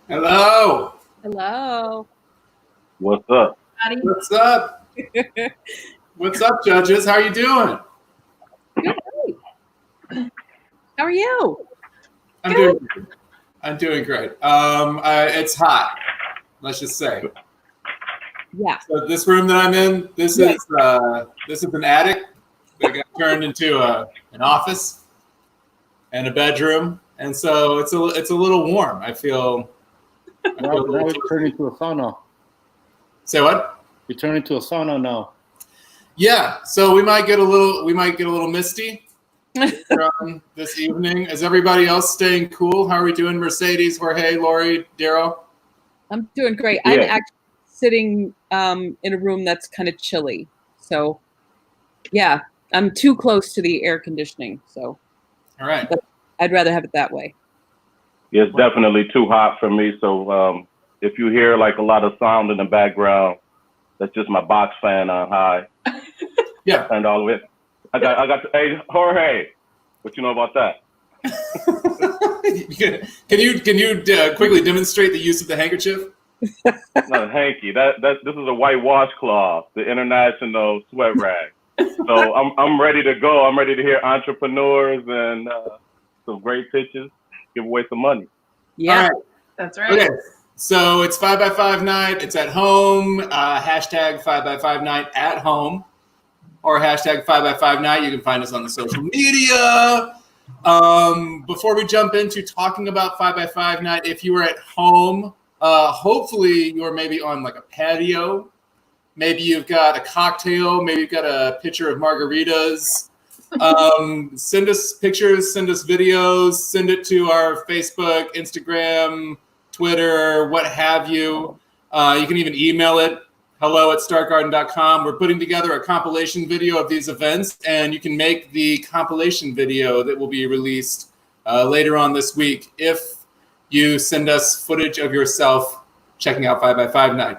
Hello. Hello. What's up? What's up? What's up, judges? How are you doing? How are you? I'm doing great. It's hot. Let's just say. Yeah. So this room that I'm in, this is an attic that got turned into an office and a bedroom, and so it's a little warm. I feel. Now we turn into a sauna. Say what? We turn into a sauna now. Yeah. So we might get a little misty this evening. Is everybody else staying cool? How are we doing? Mercedes, Jorge, Lori, Daryl? I'm doing great. Yeah. I'm actually sitting in a room that's kind of chilly. So, yeah, I'm too close to the air conditioning. So, All right. but I'd rather have it that way. Yeah, it's definitely too hot for me. So if you hear like a lot of sound in the background, that's just my box fan on high. Yeah. Turned all the way. I got. Hey, Jorge, what you know about that? Can you quickly demonstrate the use of the handkerchief? Not a hanky. This is a white washcloth, the international sweat rag. So I'm ready to go. I'm ready to hear entrepreneurs and some great pitches. Give away some money. Yeah. All right. That's right. Okay. So it's 5x5 night. It's at home. Hashtag 5x5 night at home, or hashtag 5x5 night. You can find us on the social media. Before we jump into talking about 5x5 night, if you were at home, hopefully you're maybe on like a patio. Maybe you've got a cocktail. Maybe you've got a pitcher of margaritas. Send us pictures, send us videos, send it to our Facebook, Instagram, Twitter, what have you. You can even email it, hello@stargarden.com. We're putting together a compilation video of these events, and you can make the compilation video that will be released later on this week if you send us footage of yourself checking out 5x5 night.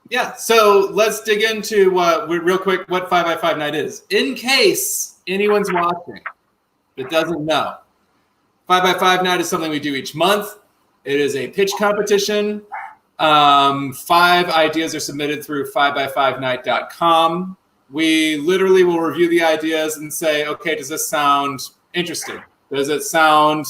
Yeah, so let's dig into real quick what 5x5 night is. In case anyone's watching that doesn't know, 5x5 night is something we do each month. It is a pitch competition. 5 ideas are submitted through 5x5night.com. We literally will review the ideas and say, okay, does this sound interesting? Does it sound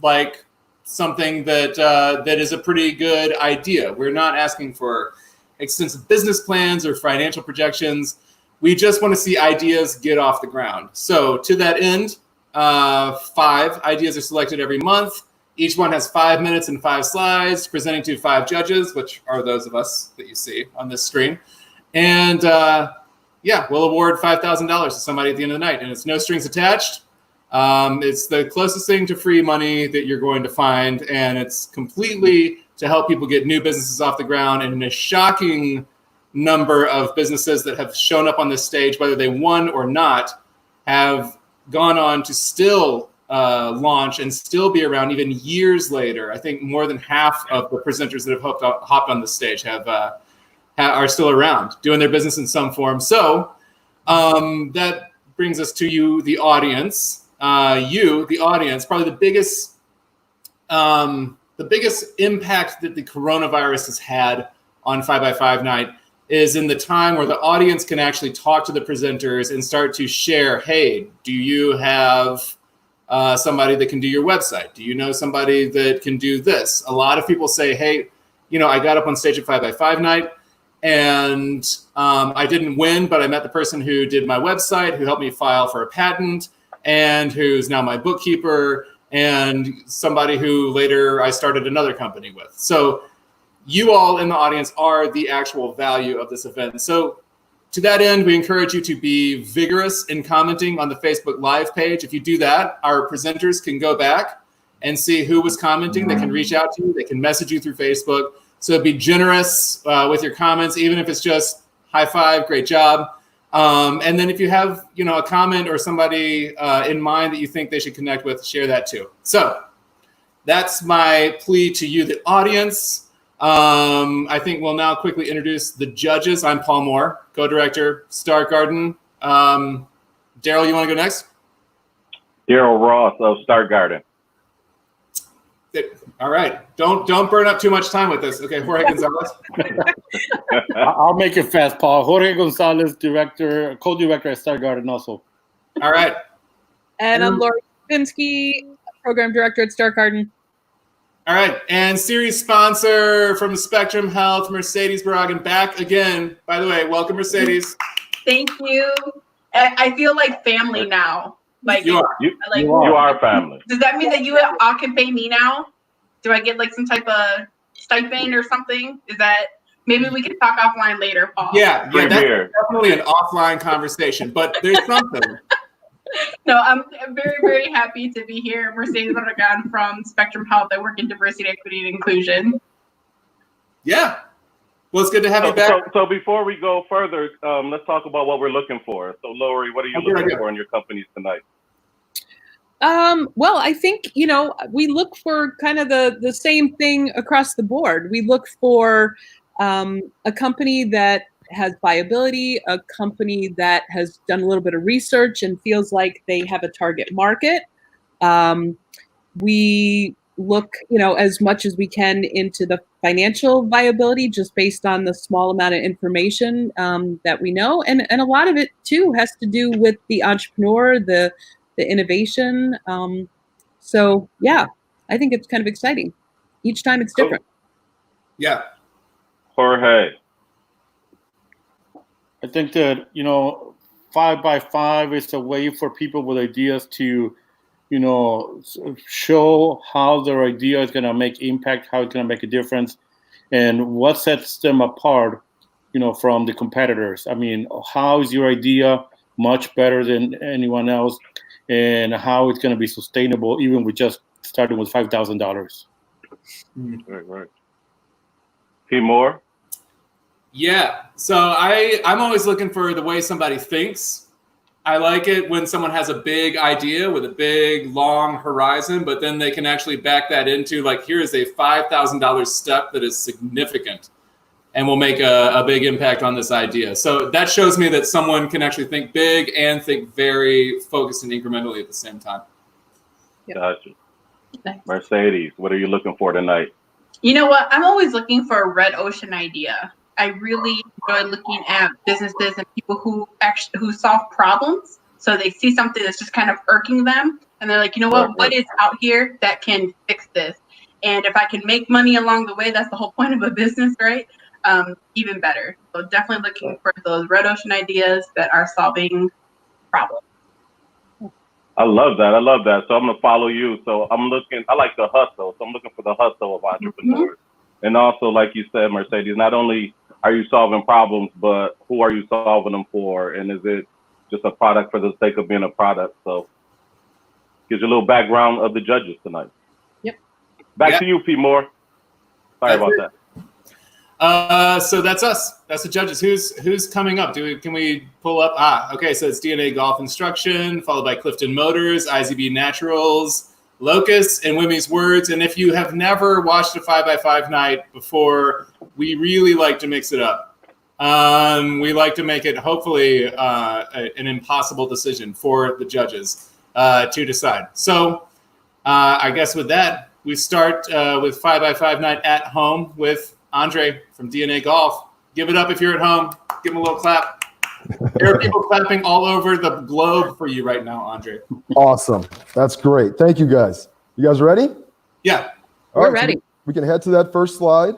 like something that is a pretty good idea? We're not asking for extensive business plans or financial projections. We just want to see ideas get off the ground. So to that end, 5 ideas are selected every month. Each one has 5 minutes and 5 slides, presenting to 5 judges, which are those of us that you see on this screen. And we'll award $5,000 to somebody at the end of the night, and it's no strings attached. It's the closest thing to free money that you're going to find, and it's completely to help people get new businesses off the ground. And a shocking number of businesses that have shown up on this stage, whether they won or not, have gone on to still launch and still be around even years later. I think more than half of the presenters that have hopped on the stage are still around, doing their business in some form. So that brings us to you, the audience. The audience, probably the biggest impact that the coronavirus has had on 5x5 night is in the time where the audience can actually talk to the presenters and start to share, hey, do you have somebody that can do your website? Do you know somebody that can do this? A lot of people say, hey, I got up on stage at 5x5 night and I didn't win, but I met the person who did my website, who helped me file for a patent, and who's now my bookkeeper, and somebody who later I started another company with. So you all in the audience are the actual value of this event. So to that end, we encourage you to be vigorous in commenting on the Facebook Live page. If you do that, our presenters can go back and see who was commenting. They can reach out to you. They can message you through Facebook. So be generous with your comments, even if it's just high five, great job. And then if you have, a comment or somebody in mind that you think they should connect with, share that too. So that's my plea to you, the audience. I think we'll now quickly introduce the judges. I'm Paul Moore, co-director, Star Garden. Daryl, you want to go next? Daryl Ross of Star Garden. All right. Don't burn up too much time with this. Okay, Jorge Gonzalez. I'll make it fast, Paul. Jorge Gonzalez, co-director at Star Garden also. All right. And I'm Lori Pinsky, program director at Star Garden. All right. And series sponsor from Spectrum Health, Mercedes Barragan, back again. By the way, welcome, Mercedes. Thank you. I feel like family now. Like You are. You like are family. does that mean that you all can pay me now? Do I get like some type of stipend or something? Is that maybe we can talk offline later, Paul? Yeah, Free that's beer. definitely an offline conversation, but there's something. No, I'm very, very happy to be here. Mercedes Barragan from Spectrum Health. I work in diversity, equity, and inclusion. Yeah. Well, it's good to have you back. So before we go further, let's talk about what we're looking for. So Lori, what are you looking for in your companies tonight? Well, I think, we look for kind of the same thing across the board. We look for a company that has viability, a company that has done a little bit of research and feels like they have a target market. We look, as much as we can into the financial viability just based on the small amount of information that we know. And a lot of it, too, has to do with the entrepreneur, the innovation. So, yeah, I think it's kind of exciting. Each time it's different. Yeah. Jorge. I think that, 5x5 is a way for people with ideas to, show how their idea is going to make impact, how it's going to make a difference, and what sets them apart, from the competitors. I mean, how is your idea much better than anyone else, and how it's going to be sustainable, even with just starting with $5,000. Right. P. Moore? Yeah. So I'm always looking for the way somebody thinks. I like it when someone has a big idea with a big, long horizon, but then they can actually back that into like, here is a $5,000 step that is significant and will make a big impact on this idea. So that shows me that someone can actually think big and think very focused and incrementally at the same time. Yep. Gotcha. Nice. Mercedes, what are you looking for tonight? You know what? I'm always looking for a red ocean idea. I really enjoy looking at businesses and people who solve problems. So they see something that's just kind of irking them, and they're like, what is out here that can fix this? And if I can make money along the way, that's the whole point of a business, right? Even better. So definitely looking for those red ocean ideas that are solving problems. I love that. So I'm going to follow you. So I like the hustle. So I'm looking for the hustle of entrepreneurs. Mm-hmm. And also, like you said, Mercedes, not only are you solving problems, but who are you solving them for? And is it just a product for the sake of being a product? So gives you a little background of the judges tonight. Yep. Back to you, P. Moore. Sorry about that. So that's us. That's the judges. Who's coming up? Can we pull up? Okay, so it's DNA Golf Instruction, followed by Clifton Motors, IZB Naturals, Locust, and Wimmy's Words. And if you have never watched a 5x5 night before, we really like to mix it up. We like to make it hopefully an impossible decision for the judges to decide. So I guess with that, we start with 5x5 night at home with Andre from DNA Golf. Give it up if you're at home. Give him a little clap. There are people clapping all over the globe for you right now, Andre. Awesome. That's great. Thank you, guys. You guys ready? Yeah. We're ready. So we can head to that first slide.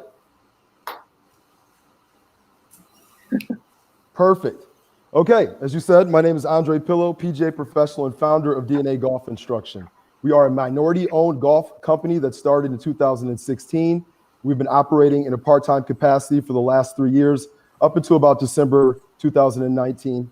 Perfect. Okay. As you said, my name is Andre Pillow, PGA professional and founder of DNA Golf Instruction. We are a minority-owned golf company that started in 2016. We've been operating in a part-time capacity for the last 3 years, up until about December 2019.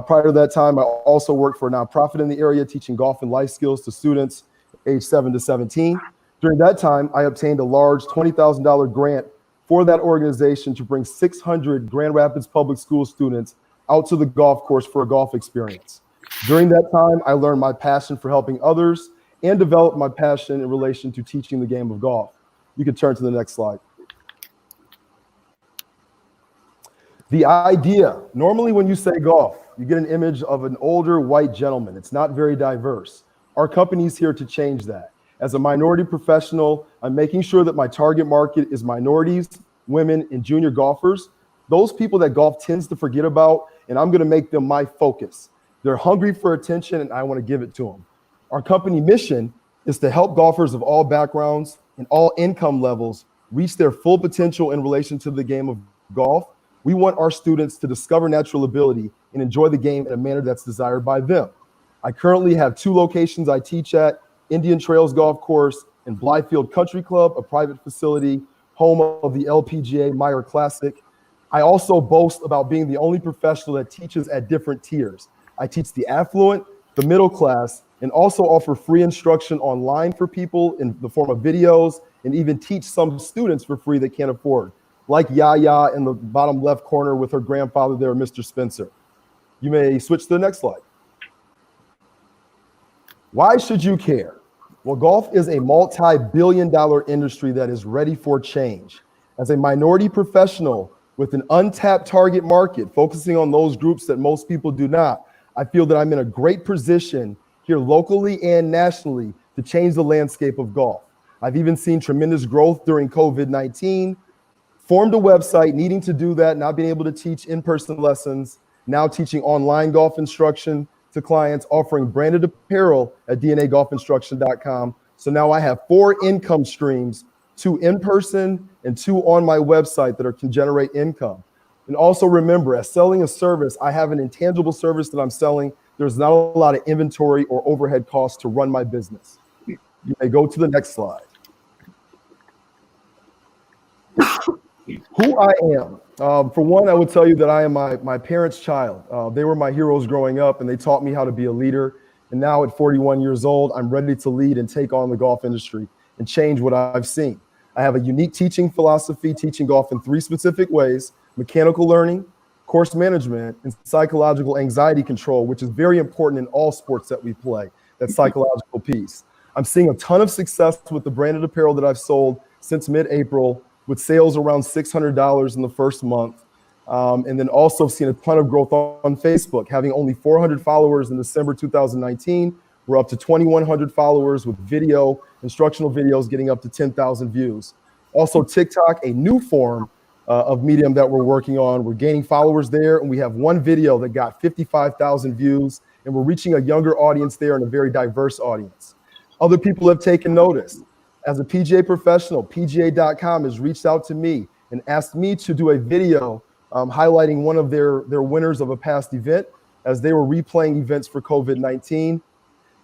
Prior to that time, I also worked for a nonprofit in the area, teaching golf and life skills to students aged 7 to 17. During that time, I obtained a large $20,000 grant for that organization to bring 600 Grand Rapids Public School students out to the golf course for a golf experience. During that time, I learned my passion for helping others and developed my passion in relation to teaching the game of golf. You can turn to the next slide. The idea, normally when you say golf, you get an image of an older white gentleman. It's not very diverse. Our company's here to change that. As a minority professional, I'm making sure that my target market is minorities, women, and junior golfers. Those people that golf tends to forget about, and I'm going to make them my focus. They're hungry for attention, and I want to give it to them. Our company mission is to help golfers of all backgrounds and all income levels reach their full potential in relation to the game of golf. We want our students to discover natural ability and enjoy the game in a manner that's desired by them. I currently have 2 locations I teach at: Indian Trails Golf Course and Blythefield Country Club, a private facility, home of the LPGA Meyer Classic. I also boast about being the only professional that teaches at different tiers. I teach the affluent, the middle class, and also offer free instruction online for people in the form of videos, and even teach some students for free that can't afford, like Yaya in the bottom left corner with her grandfather there, Mr. Spencer. You may switch to the next slide. Why should you care? Well, golf is a multi-billion-dollar industry that is ready for change. As a minority professional with an untapped target market, focusing on those groups that most people do not, I feel that I'm in a great position here locally and nationally to change the landscape of golf. I've even seen tremendous growth during COVID-19, formed a website, needing to do that, not being able to teach in-person lessons, now teaching online golf instruction to clients, offering branded apparel at dnagolfinstruction.com. So now I have 4 income streams, 2 in person and 2 on my website that can generate income. And also remember, as selling a service, I have an intangible service that I'm selling. There's not a lot of inventory or overhead costs to run my business. You may go to the next slide. Who I am. For one, I would tell you that I am my parents' child. They were my heroes growing up, and they taught me how to be a leader. And now at 41 years old, I'm ready to lead and take on the golf industry and change what I've seen. I have a unique teaching philosophy, teaching golf in 3 specific ways: mechanical learning, course management, and psychological anxiety control, which is very important in all sports that we play, that psychological piece. I'm seeing a ton of success with the branded apparel that I've sold since mid-April, with sales around $600 in the first month. And then also seen a ton of growth on Facebook, having only 400 followers in December 2019. We're up to 2,100 followers with instructional videos getting up to 10,000 views. Also TikTok, a new form of medium that we're working on. We're gaining followers there, and we have 1 video that got 55,000 views, and we're reaching a younger audience there and a very diverse audience. Other people have taken notice. As a PGA professional, PGA.com has reached out to me and asked me to do a video highlighting one of their winners of a past event as they were replaying events for COVID-19.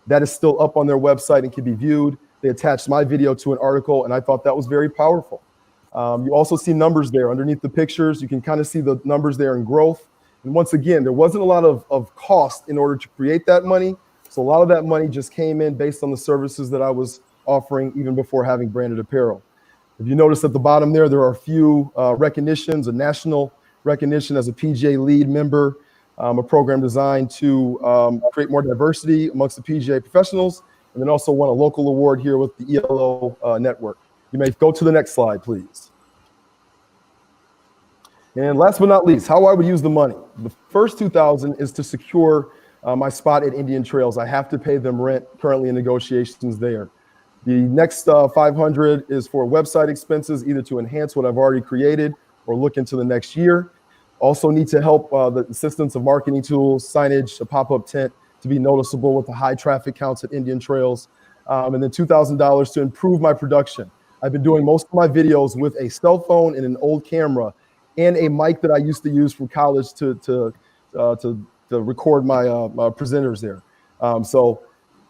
That is still up on their website and can be viewed. They attached my video to an article, and I thought that was very powerful. You also see numbers there underneath the pictures. You can kind of see the numbers there in growth. And once again, there wasn't a lot of cost in order to create that money. So a lot of that money just came in based on the services that I was offering even before having branded apparel. If you notice at the bottom there are a few recognitions, a national recognition as a PGA lead member, a program designed to create more diversity amongst the PGA professionals, and then also won a local award here with the ELO network. You may go to the next slide, please. And last but not least, how I would use the money. The first $2,000 is to secure my spot at Indian Trails. I have to pay them rent, currently in negotiations there. The next 500 is for website expenses, either to enhance what I've already created or look into the next year. Also need to help the assistance of marketing tools, signage, a pop-up tent to be noticeable with the high traffic counts at Indian Trails. And then $2,000 to improve my production. I've been doing most of my videos with a cell phone and an old camera and a mic that I used to use from college to record my presenters there. So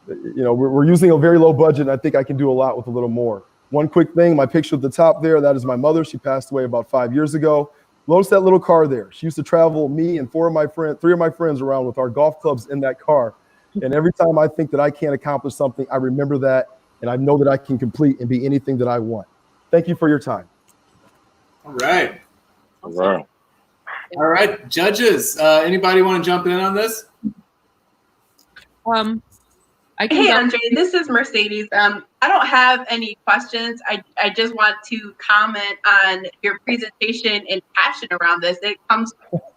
we're using a very low budget, and I think I can do a lot with a little more. One quick thing, my picture at the top there, that is my mother. She passed away about 5 years ago. Notice that little car there. She used to travel me and 3 of my friends around with our golf clubs in that car. And every time I think that I can't accomplish something, I remember that, and I know that I can complete and be anything that I want. Thank you for your time. All right. Wow. All right, judges. Anybody want to jump in on this? Hey, Andre, this is Mercedes. I don't have any questions. I just want to comment on your presentation and passion around this. It comes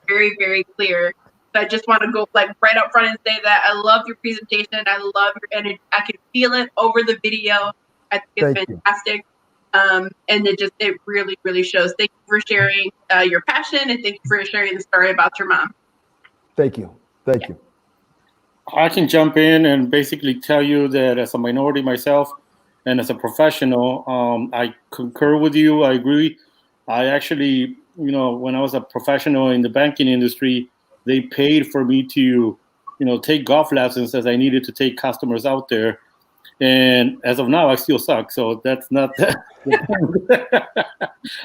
very, very clear. So I just want to go like right up front and say that I love your presentation. I love your energy. I can feel it over the video. I think it's Thank you. fantastic. And it really, really shows. Thank you for sharing your passion, and thank you for sharing the story about your mom. Thank you. Thank you. I can jump in and basically tell you that as a minority myself and as a professional, I concur with you. I agree. I actually, when I was a professional in the banking industry, they paid for me to, take golf lessons as I needed to take customers out there. And as of now, I still suck. So that's not that.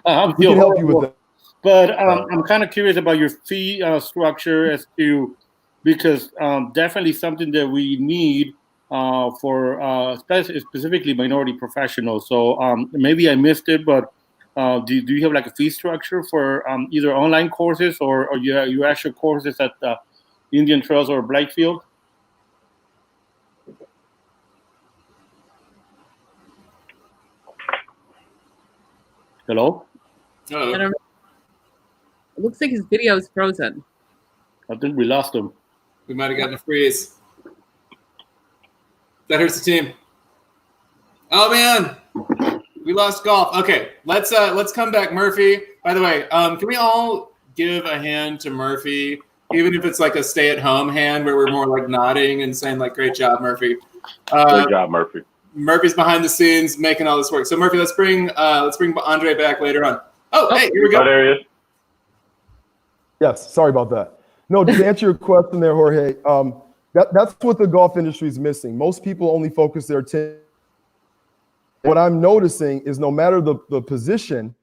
I'm We can help you with that. But I'm kind of curious about your fee structure as to, because definitely something that we need for specifically minority professionals. So maybe I missed it, but do you have like a fee structure for either online courses or your actual courses at Indian Trails or Blythefield? Hello? I don't know. It looks like his video is frozen. I think we lost him. We might have gotten a freeze. That hurts the team. Oh man, we lost golf. Okay, let's come back, Murphy. By the way, can we all give a hand to Murphy, even if it's like a stay-at-home hand where we're more like nodding and saying like, "Great job, Murphy." Great job, Murphy. Murphy's behind the scenes making all this work. So Murphy, let's bring Andre back later on. Oh, hey, here we go. Oh, there he is. Yes, sorry about that. No, to answer your question there, Jorge, that's what the golf industry is missing. Most people only focus their attention. What I'm noticing is no matter the position,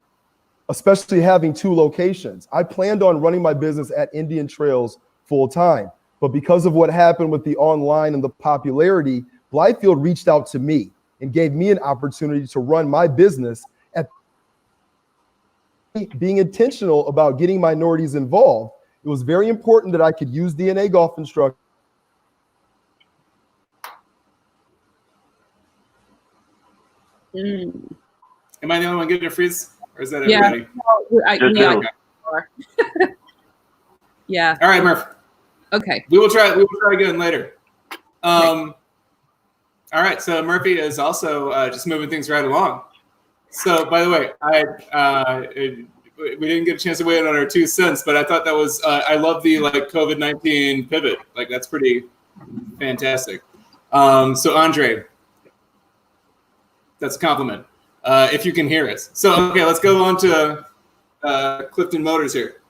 especially having 2 locations, I planned on running my business at Indian Trails full time. But because of what happened with the online and the popularity, Blythefield reached out to me and gave me an opportunity to run my business at being intentional about getting minorities involved. It was very important that I could use DNA golf instruction. Mm. Am I the only one getting a freeze, or is that everybody? Yeah. Yeah. All right, Murph. Okay. We will try again later. All right. So Murphy is also just moving things right along. So, by the way, we didn't get a chance to weigh in on our 2 cents, but I thought that was I love the like COVID-19 pivot. Like that's pretty fantastic. So Andre, that's a compliment. If you can hear us. So okay, let's go on to Clifton Motors here.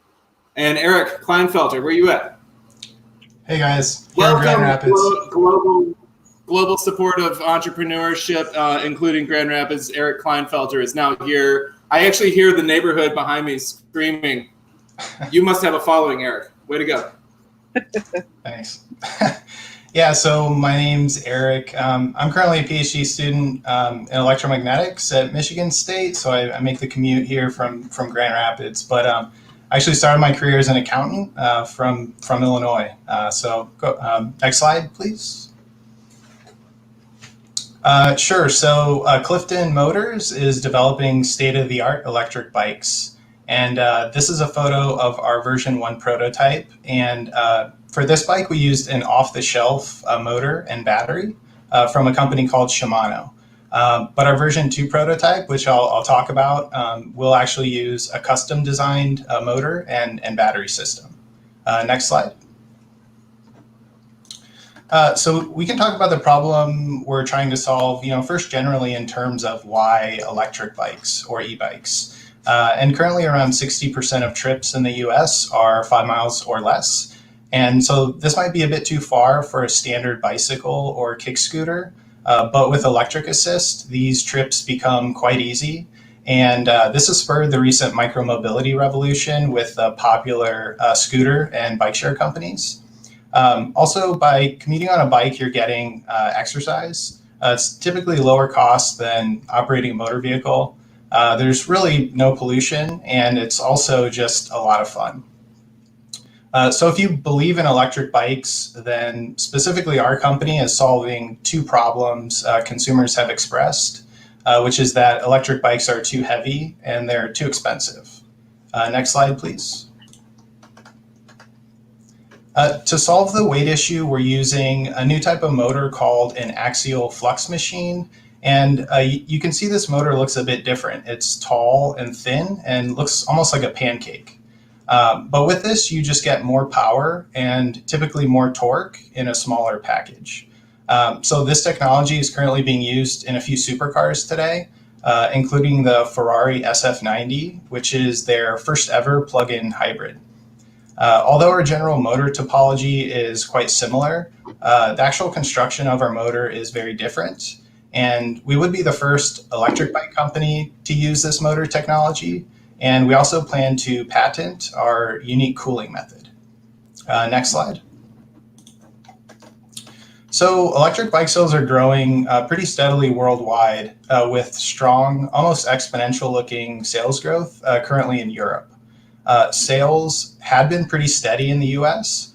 And Eric Kleinfelter, where are you at? Hey guys, here in Grand Rapids. Global support of entrepreneurship, including Grand Rapids. Eric Kleinfelter is now here. I actually hear the neighborhood behind me screaming. You must have a following, Eric. Way to go. Thanks. Yeah, so my name's Eric. I'm currently a PhD student in electromagnetics at Michigan State, so I make the commute here from Grand Rapids. But I actually started my career as an accountant from Illinois. So next slide, please. Sure. So Clifton Motors is developing state-of-the-art electric bikes. And this is a photo of our version 1 prototype. And for this bike, we used an off-the-shelf motor and battery from a company called Shimano. But our version 2 prototype, which I'll talk about, will actually use a custom-designed motor and battery system. Next slide. So we can talk about the problem we're trying to solve, first generally in terms of why electric bikes or e-bikes. And currently around 60% of trips in the US are 5 miles or less. And so this might be a bit too far for a standard bicycle or kick scooter, but with electric assist, these trips become quite easy. And this has spurred the recent micromobility revolution with the popular scooter and bike share companies. Also, by commuting on a bike, you're getting exercise. It's typically lower cost than operating a motor vehicle. There's really no pollution, and it's also just a lot of fun. So if you believe in electric bikes, then specifically our company is solving 2 problems consumers have expressed, which is that electric bikes are too heavy and they're too expensive. Next slide, please. To solve the weight issue, we're using a new type of motor called an axial flux machine. And you can see this motor looks a bit different. It's tall and thin and looks almost like a pancake. But with this, you just get more power and typically more torque in a smaller package. So this technology is currently being used in a few supercars today, including the Ferrari SF90, which is their first ever plug-in hybrid. Although our general motor topology is quite similar, the actual construction of our motor is very different. And we would be the first electric bike company to use this motor technology. And we also plan to patent our unique cooling method. Next slide. So electric bike sales are growing pretty steadily worldwide with strong, almost exponential looking sales growth currently in Europe. Sales had been pretty steady in the US,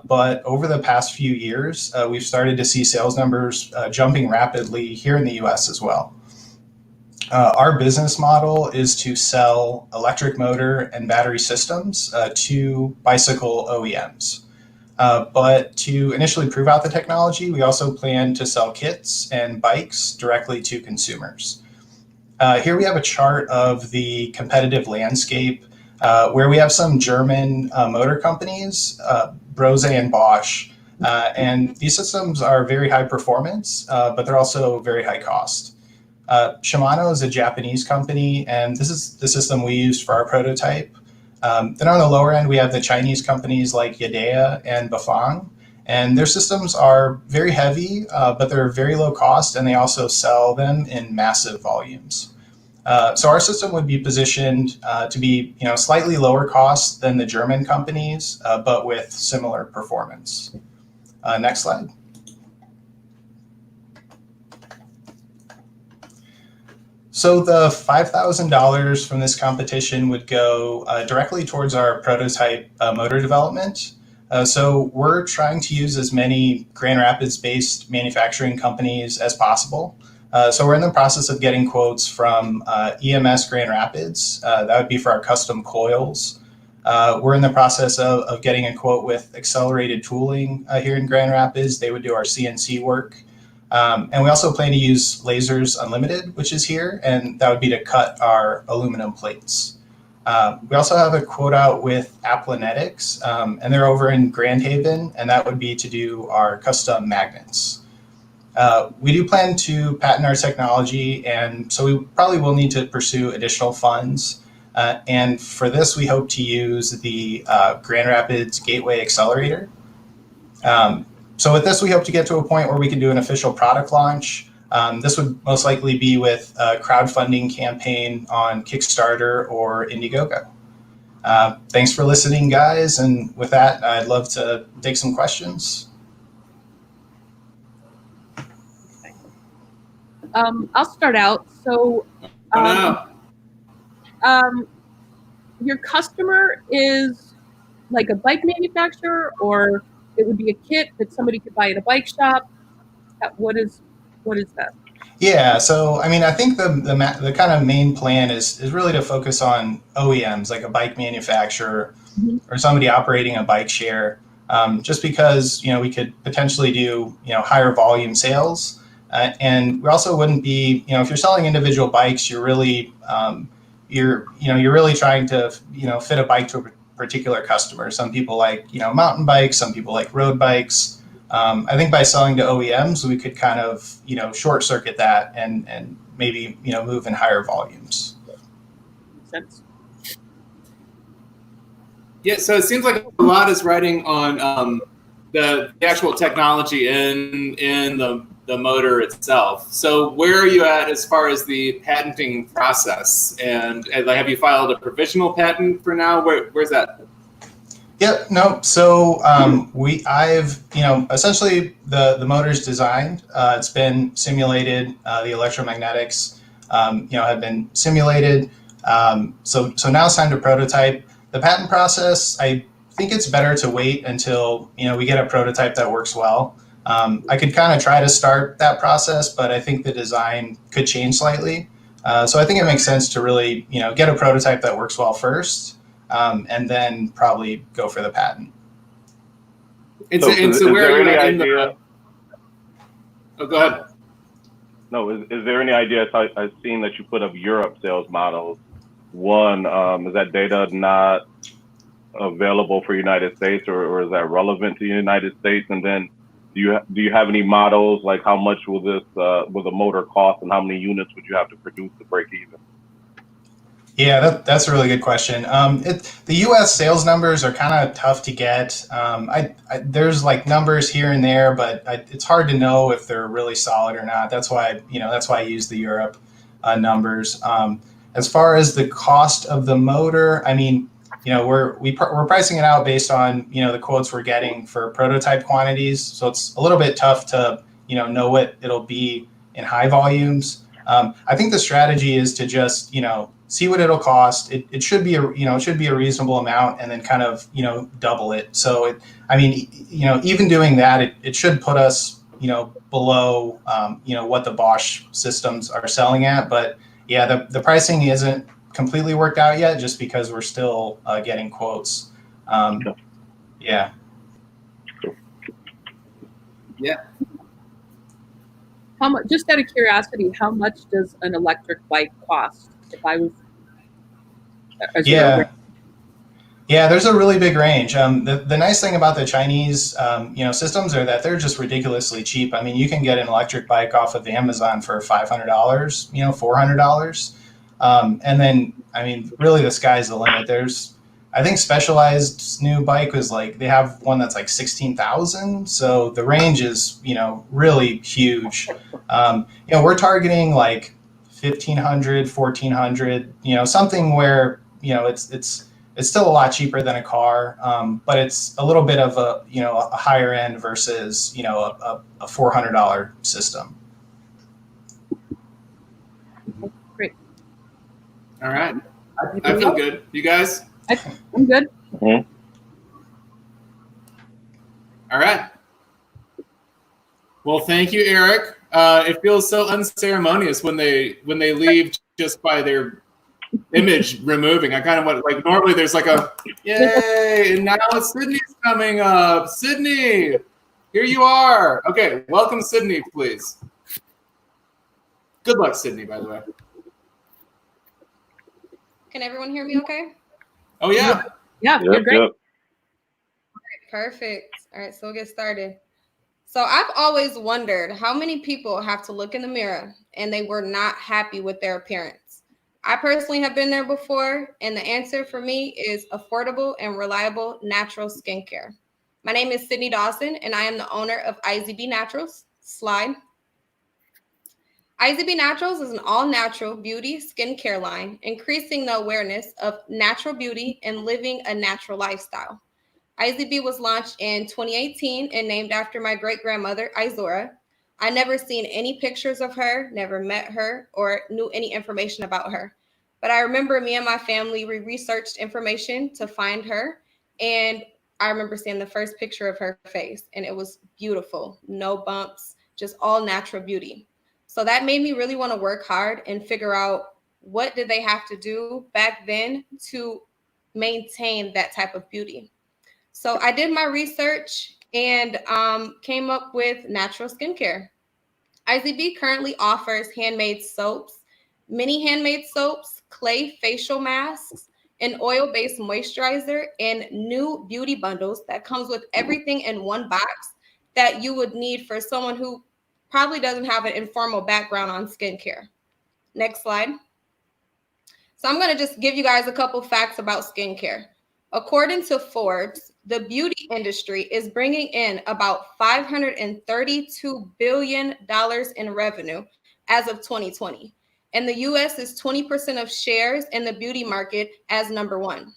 but over the past few years, we've started to see sales numbers jumping rapidly here in the US as well. Our business model is to sell electric motor and battery systems to bicycle OEMs. But to initially prove out the technology, we also plan to sell kits and bikes directly to consumers. Here we have a chart of the competitive landscape where we have some German motor companies, Brose and Bosch. And these systems are very high performance, but they're also very high cost. Shimano is a Japanese company, and this is the system we used for our prototype. Then on the lower end, we have the Chinese companies like Yadea and Bafang, and their systems are very heavy, but they're very low cost, and they also sell them in massive volumes. So our system would be positioned to be, slightly lower cost than the German companies, but with similar performance. Next slide. So the $5,000 from this competition would go directly towards our prototype motor development. So we're trying to use as many Grand Rapids-based manufacturing companies as possible. So we're in the process of getting quotes from EMS Grand Rapids. That would be for our custom coils. We're in the process of getting a quote with Accelerated Tooling here in Grand Rapids. They would do our CNC work. And we also plan to use Lasers Unlimited, which is here, and that would be to cut our aluminum plates. We also have a quote out with Applanetics, and they're over in Grand Haven, and that would be to do our custom magnets. We do plan to patent our technology, and so we probably will need to pursue additional funds. And for this, we hope to use the Grand Rapids Gateway Accelerator. So with this, we hope to get to a point where we can do an official product launch. This would most likely be with a crowdfunding campaign on Kickstarter or Indiegogo. Thanks for listening, guys. And with that, I'd love to take some questions. I'll start out. So your customer is like a bike manufacturer, or it would be a kit that somebody could buy at a bike shop. What is that? Yeah, so I mean, I think the kind of main plan is really to focus on OEMs, like a bike manufacturer or somebody operating a bike share, just because we could potentially do higher volume sales, and we also wouldn't be if you're selling individual bikes, you're really you're really trying to fit a bike to a particular customer. Some people like mountain bikes, some people like road bikes. I think by selling to OEMs, we could kind of short circuit that and maybe move in higher volumes. Makes sense. Yeah, so it seems like a lot is riding on the actual technology in the motor itself. So where are you at as far as the patenting process? And have you filed a provisional patent for now? Where's that? Yep. No. So I've essentially the motor's designed. It's been simulated. The electromagnetics have been simulated. So now it's time to prototype. The patent process, I think it's better to wait until we get a prototype that works well. I could kind of try to start that process, but I think the design could change slightly. So I think it makes sense to really get a prototype that works well first. And then probably go for the patent. It's So and is so where there are you any at in idea? Oh, go ahead. No, is there any idea? I've seen that you put up Europe sales models. One, is that data not available for United States, or is that relevant to the United States? And then, do you have any models like how much will the motor cost, and how many units would you have to produce to break even? Yeah, that's a really good question. The U.S. sales numbers are kind of tough to get. There's like numbers here and there, but it's hard to know if they're really solid or not. That's why I use the Europe numbers. As far as the cost of the motor, I mean, we're pricing it out based on the quotes we're getting for prototype quantities. So it's a little bit tough to know what it'll be in high volumes. I think the strategy is to just see what it'll cost. It should be a reasonable amount, and then kind of double it. So even doing that, it should put us below what the Bosch systems are selling at. But yeah, the pricing isn't completely worked out yet, just because we're still getting quotes. Yeah. Yeah. How much? Just out of curiosity, how much does an electric bike cost? If I was, yeah, there's a really big range. The nice thing about the Chinese, systems are that they're just ridiculously cheap. I mean, you can get an electric bike off of Amazon for $500, $400, and then really the sky's the limit. I think Specialized's new bike was they have one that's like 16,000. So the range is, really huge. We're targeting like 1,500, 1,400, something where, it's still a lot cheaper than a car, but it's a little bit of a higher end versus, a $400 system. Great. All right. I feel good. You guys? I'm good. Mm-hmm. All right. Well, thank you, Eric. It feels so unceremonious when they leave just by their image removing. I kind of want, like, normally there's like a yay, and now Sydney's coming up. Sydney, here you are. Okay, welcome, Sydney, please. Good luck, Sydney, by the way. Can everyone hear me okay? Oh, yeah. Yeah, you're great. Yep. Perfect. All right, so we'll get started. So I've always wondered how many people have to look in the mirror and they were not happy with their appearance. I personally have been there before, and the answer for me is affordable and reliable natural skincare. My name is Sydney Dawson, and I am the owner of IZB Naturals. Slide. IZB Naturals is an all-natural beauty skincare line, increasing the awareness of natural beauty and living a natural lifestyle. IZB was launched in 2018 and named after my great-grandmother, Izora. I never seen any pictures of her, never met her, or knew any information about her. But I remember me and my family, we researched information to find her, and I remember seeing the first picture of her face, and it was beautiful. No bumps, just all natural beauty. So that made me really want to work hard and figure out what did they have to do back then to maintain that type of beauty. So I did my research and came up with natural skincare. IZB currently offers handmade soaps, mini handmade soaps, clay facial masks, an oil-based moisturizer, and new beauty bundles that comes with everything in one box that you would need for someone who probably doesn't have an informal background on skincare. Next slide. So I'm going to just give you guys a couple facts about skincare. According to Forbes, the beauty industry is bringing in about $532 billion in revenue as of 2020. And the US is 20% of shares in the beauty market as number one.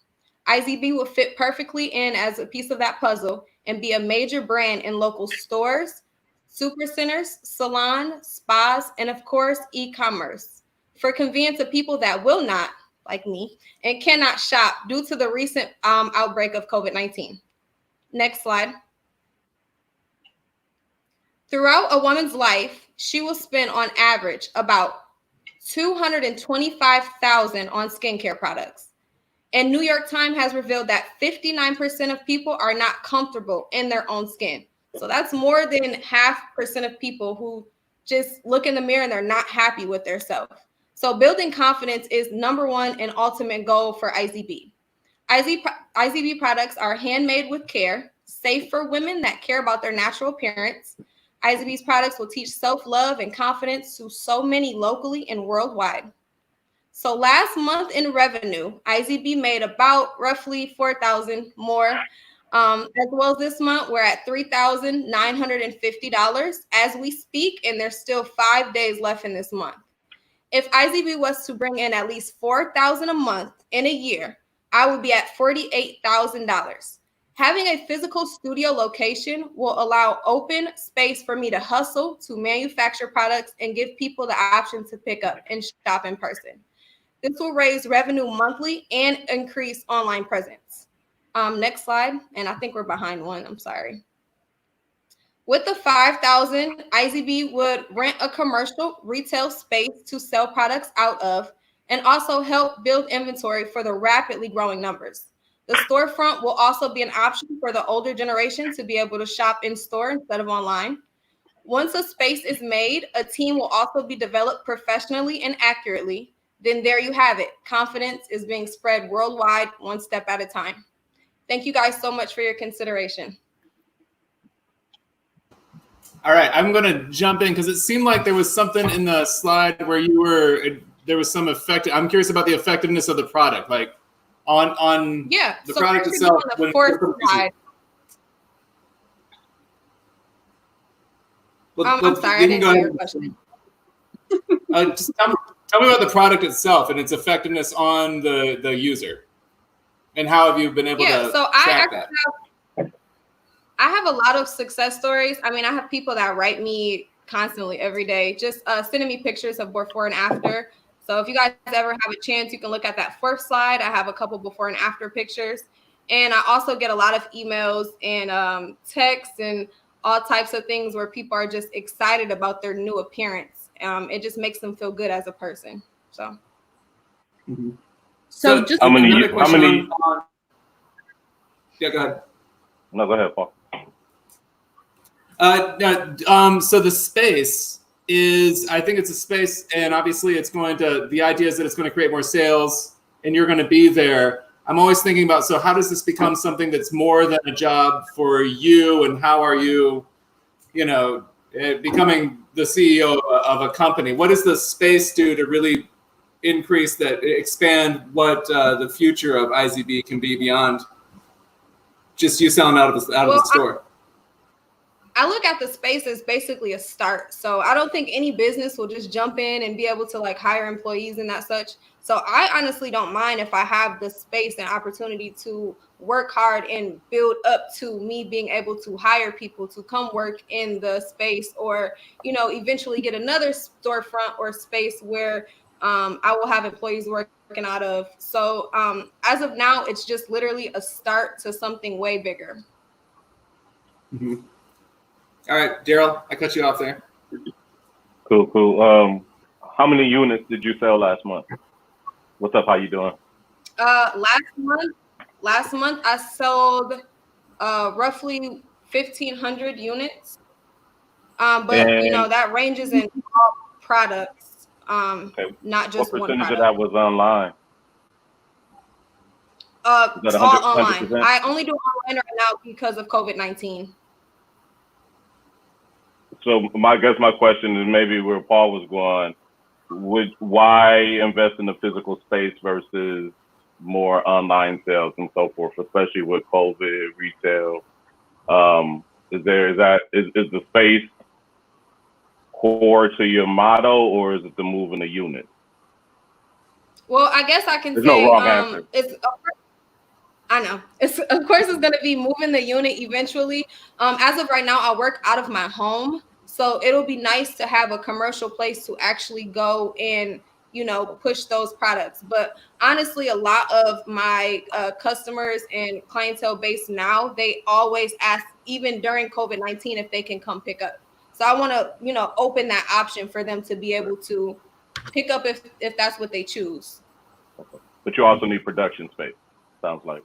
IZB will fit perfectly in as a piece of that puzzle and be a major brand in local stores, super centers, salons, spas, and of course, e-commerce. For convenience of people that will not, like me, and cannot shop due to the recent outbreak of COVID-19. Next slide. Throughout a woman's life, she will spend on average about $225,000 on skincare products. And New York Times has revealed that 59% of people are not comfortable in their own skin. So that's more than 0.5% of people who just look in the mirror and they're not happy with themselves. So building confidence is number one and ultimate goal for IZB. IZB products are handmade with care, safe for women that care about their natural appearance. IZB's products will teach self-love and confidence to so many locally and worldwide. So last month in revenue, IZB made about roughly $4,000 more. As well as this month, we're at $3,950 as we speak, and there's still 5 days left in this month. If IZB was to bring in at least $4,000 a month in a year, I would be at $48,000. Having a physical studio location will allow open space for me to hustle, to manufacture products, and give people the option to pick up and shop in person. This will raise revenue monthly and increase online presence. Next slide, and I think we're behind one, I'm sorry. With the $5,000, IZB would rent a commercial retail space to sell products out of and also help build inventory for the rapidly growing numbers. The storefront will also be an option for the older generation to be able to shop in store instead of online. Once a space is made, a team will also be developed professionally and accurately. Then there you have it. Confidence is being spread worldwide, one step at a time. Thank you guys so much for your consideration. All right, I'm going to jump in because it seemed like there was something in the slide where there was some effect. I'm curious about the effectiveness of the product, like on the product itself. On the fourth slide. I'm sorry, I didn't hear your question. Just tell me about the product itself and its effectiveness on the user, and how have you been able to track that? I have a lot of success stories. I mean, I have people that write me constantly every day, just sending me pictures of before and after. So if you guys ever have a chance, you can look at that fourth slide. I have a couple before and after pictures. And I also get a lot of emails and texts and all types of things where people are just excited about their new appearance. It just makes them feel good as a person. So. Mm-hmm. So just how many? Yeah, go ahead. No, go ahead, Paul. So the space is, I think it's a space, and obviously the idea is that it's going to create more sales and you're going to be there. I'm always thinking about, so how does this become something that's more than a job for you, and how are you, becoming the CEO of a company? What does the space do to really expand what the future of IZB can be beyond just you selling out of the store? I look at the space as basically a start. So I don't think any business will just jump in and be able to hire employees and that such. So I honestly don't mind if I have the space and opportunity to work hard and build up to me being able to hire people to come work in the space, or, eventually get another storefront or space where I will have employees working out of. So as of now, it's just literally a start to something way bigger. Mm-hmm. All right, Daryl, I cut you off there. Cool. How many units did you sell last month? What's up? How you doing? Last month I sold roughly 1,500 units. But that ranges in all products, not just one product. What percentage of that was online? All online. I only do online right now because of COVID-19. So my question is maybe where Paul was going. Why invest in the physical space versus more online sales and so forth, especially with COVID, retail? Is the space core to your motto, or is it the move in the unit? Well, I guess I can There's say no wrong answer. I know. Of course it's going to be moving the unit eventually. As of right now, I work out of my home. So it'll be nice to have a commercial place to actually go and, push those products. But honestly, a lot of my customers and clientele base now, they always ask, even during COVID-19, if they can come pick up. So I want to, open that option for them to be able to pick up if that's what they choose. So but you also need production space. Sounds like.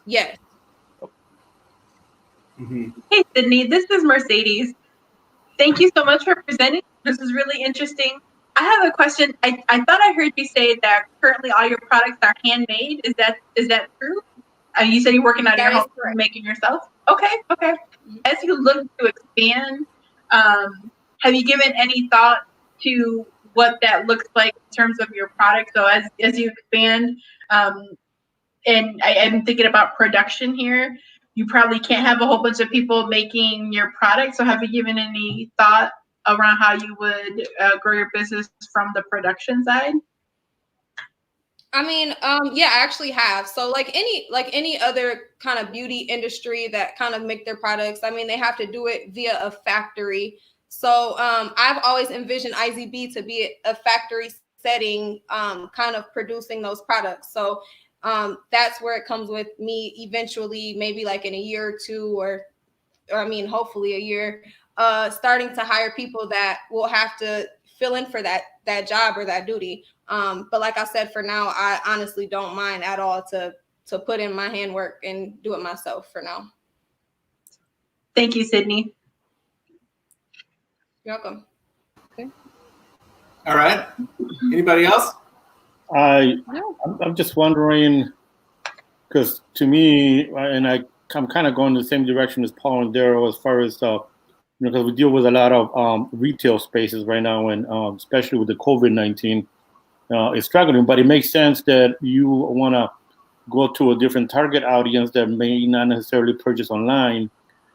Yes. Hey, Sydney, this is Mercedes. Thank you so much for presenting. This is really interesting. I have a question. I thought I heard you say that currently all your products are handmade. Is that true? You said you're working out of your home, making yourself? Okay. As you look to expand, have you given any thought to what that looks like in terms of your product? So as you expand, and I'm thinking about production here, you probably can't have a whole bunch of people making your product. So have you given any thought around how you would grow your business from the production side? I mean, yeah, I actually have. So like any other kind of beauty industry that kind of make their products, I mean, they have to do it via a factory. So I've always envisioned IZB to be a factory setting, kind of producing those products. So that's where it comes with me eventually, maybe like in a year or two, or I mean, hopefully a year, starting to hire people that will have to fill in for that job or that duty. But like I said, for now, I honestly don't mind at all to put in my handwork and do it myself for now. Thank you, Sydney. You're welcome. Okay. All right. Anybody else? I'm just wondering, because to me, and I'm kind of going the same direction as Paul and Daryl as far as because we deal with a lot of retail spaces right now, and especially with the COVID-19, it's struggling. But it makes sense that you want to go to a different target audience that may not necessarily purchase online.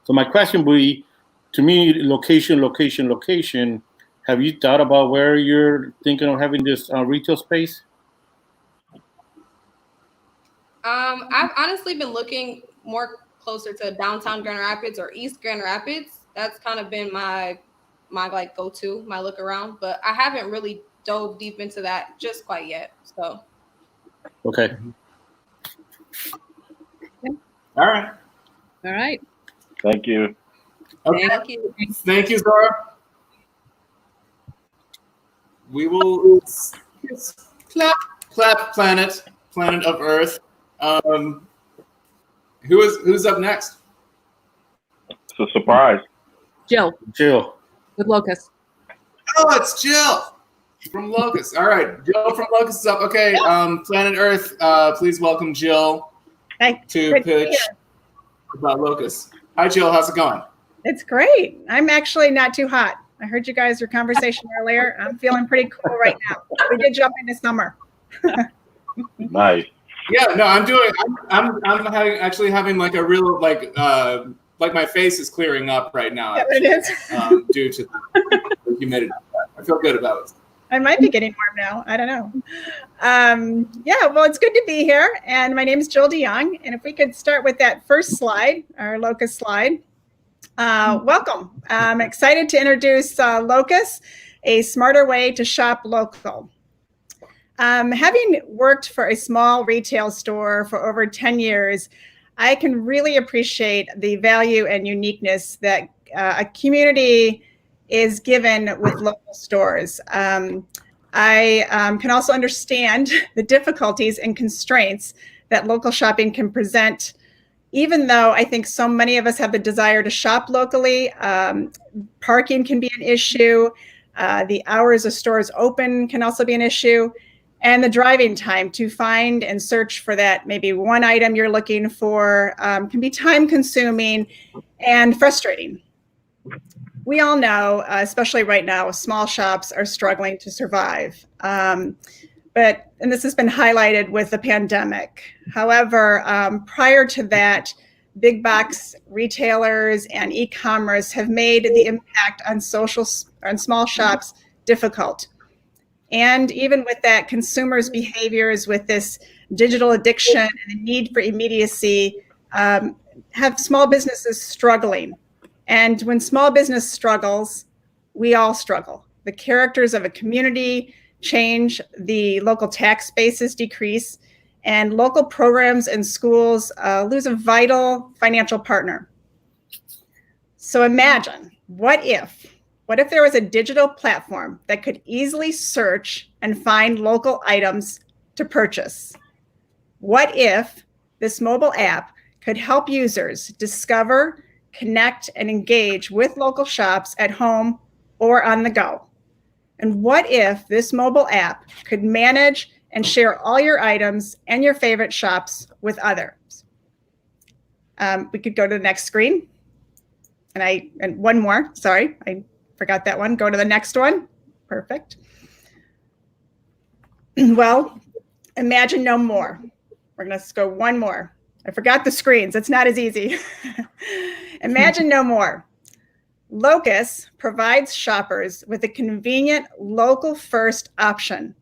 So my question would be, to me, location. Have you thought about where you're thinking of having this retail space? I've honestly been looking more closer to downtown Grand Rapids or East Grand Rapids. That's kind of been my like go-to, my look around, but I haven't really dove deep into that just quite yet. So. Okay. All right. Thank you. Okay. Thank you. Thank you, Zora. We will clap planet of Earth. Who's up next? It's a surprise. Jill with Locust. Oh, it's Jill from Locust. All right, Jill from Locust is up. Okay, Planet Earth, please welcome Jill to pitch about Locust. Hi, Jill. How's it going? It's great. I'm actually not too hot. I heard you guys' conversation earlier. I'm feeling pretty cool right now. We did jump into summer. Nice. Yeah, no, I'm actually having like a real like my face is clearing up right now. Yeah, Actually, it is. Due to the humidity. I feel good about it. I might be getting warm now. I don't know. Yeah, well, it's good to be here. And my name is Jill DeYoung. And if we could start with that first slide, our Locust slide. Welcome. I'm excited to introduce Locust, a smarter way to shop local. Having worked for a small retail store for over 10 years, I can really appreciate the value and uniqueness that a community is given with local stores. I can also understand the difficulties and constraints that local shopping can present, even though I think so many of us have the desire to shop locally. Parking can be an issue. The hours of stores open can also be an issue. And the driving time to find and search for that maybe one item you're looking for can be time consuming and frustrating. We all know, especially right now, small shops are struggling to survive. And this has been highlighted with the pandemic. However, prior to that, big box retailers and e-commerce have made the impact on small shops difficult. And even with that, consumers' behaviors with this digital addiction and the need for immediacy have small businesses struggling. And when small business struggles, we all struggle. The characters of a community change, the local tax bases decrease, and local programs and schools lose a vital financial partner. So imagine, what if there was a digital platform that could easily search and find local items to purchase? What if this mobile app could help users discover, connect, and engage with local shops at home or on the go? And what if this mobile app could manage and share all your items and your favorite shops with others? We could go to the next screen. And one more, sorry, I forgot that one. Go to the next one. Perfect. Well, imagine no more. We're going to go one more. I forgot the screens. It's not as easy. Imagine no more. Locus provides shoppers with a convenient local first option,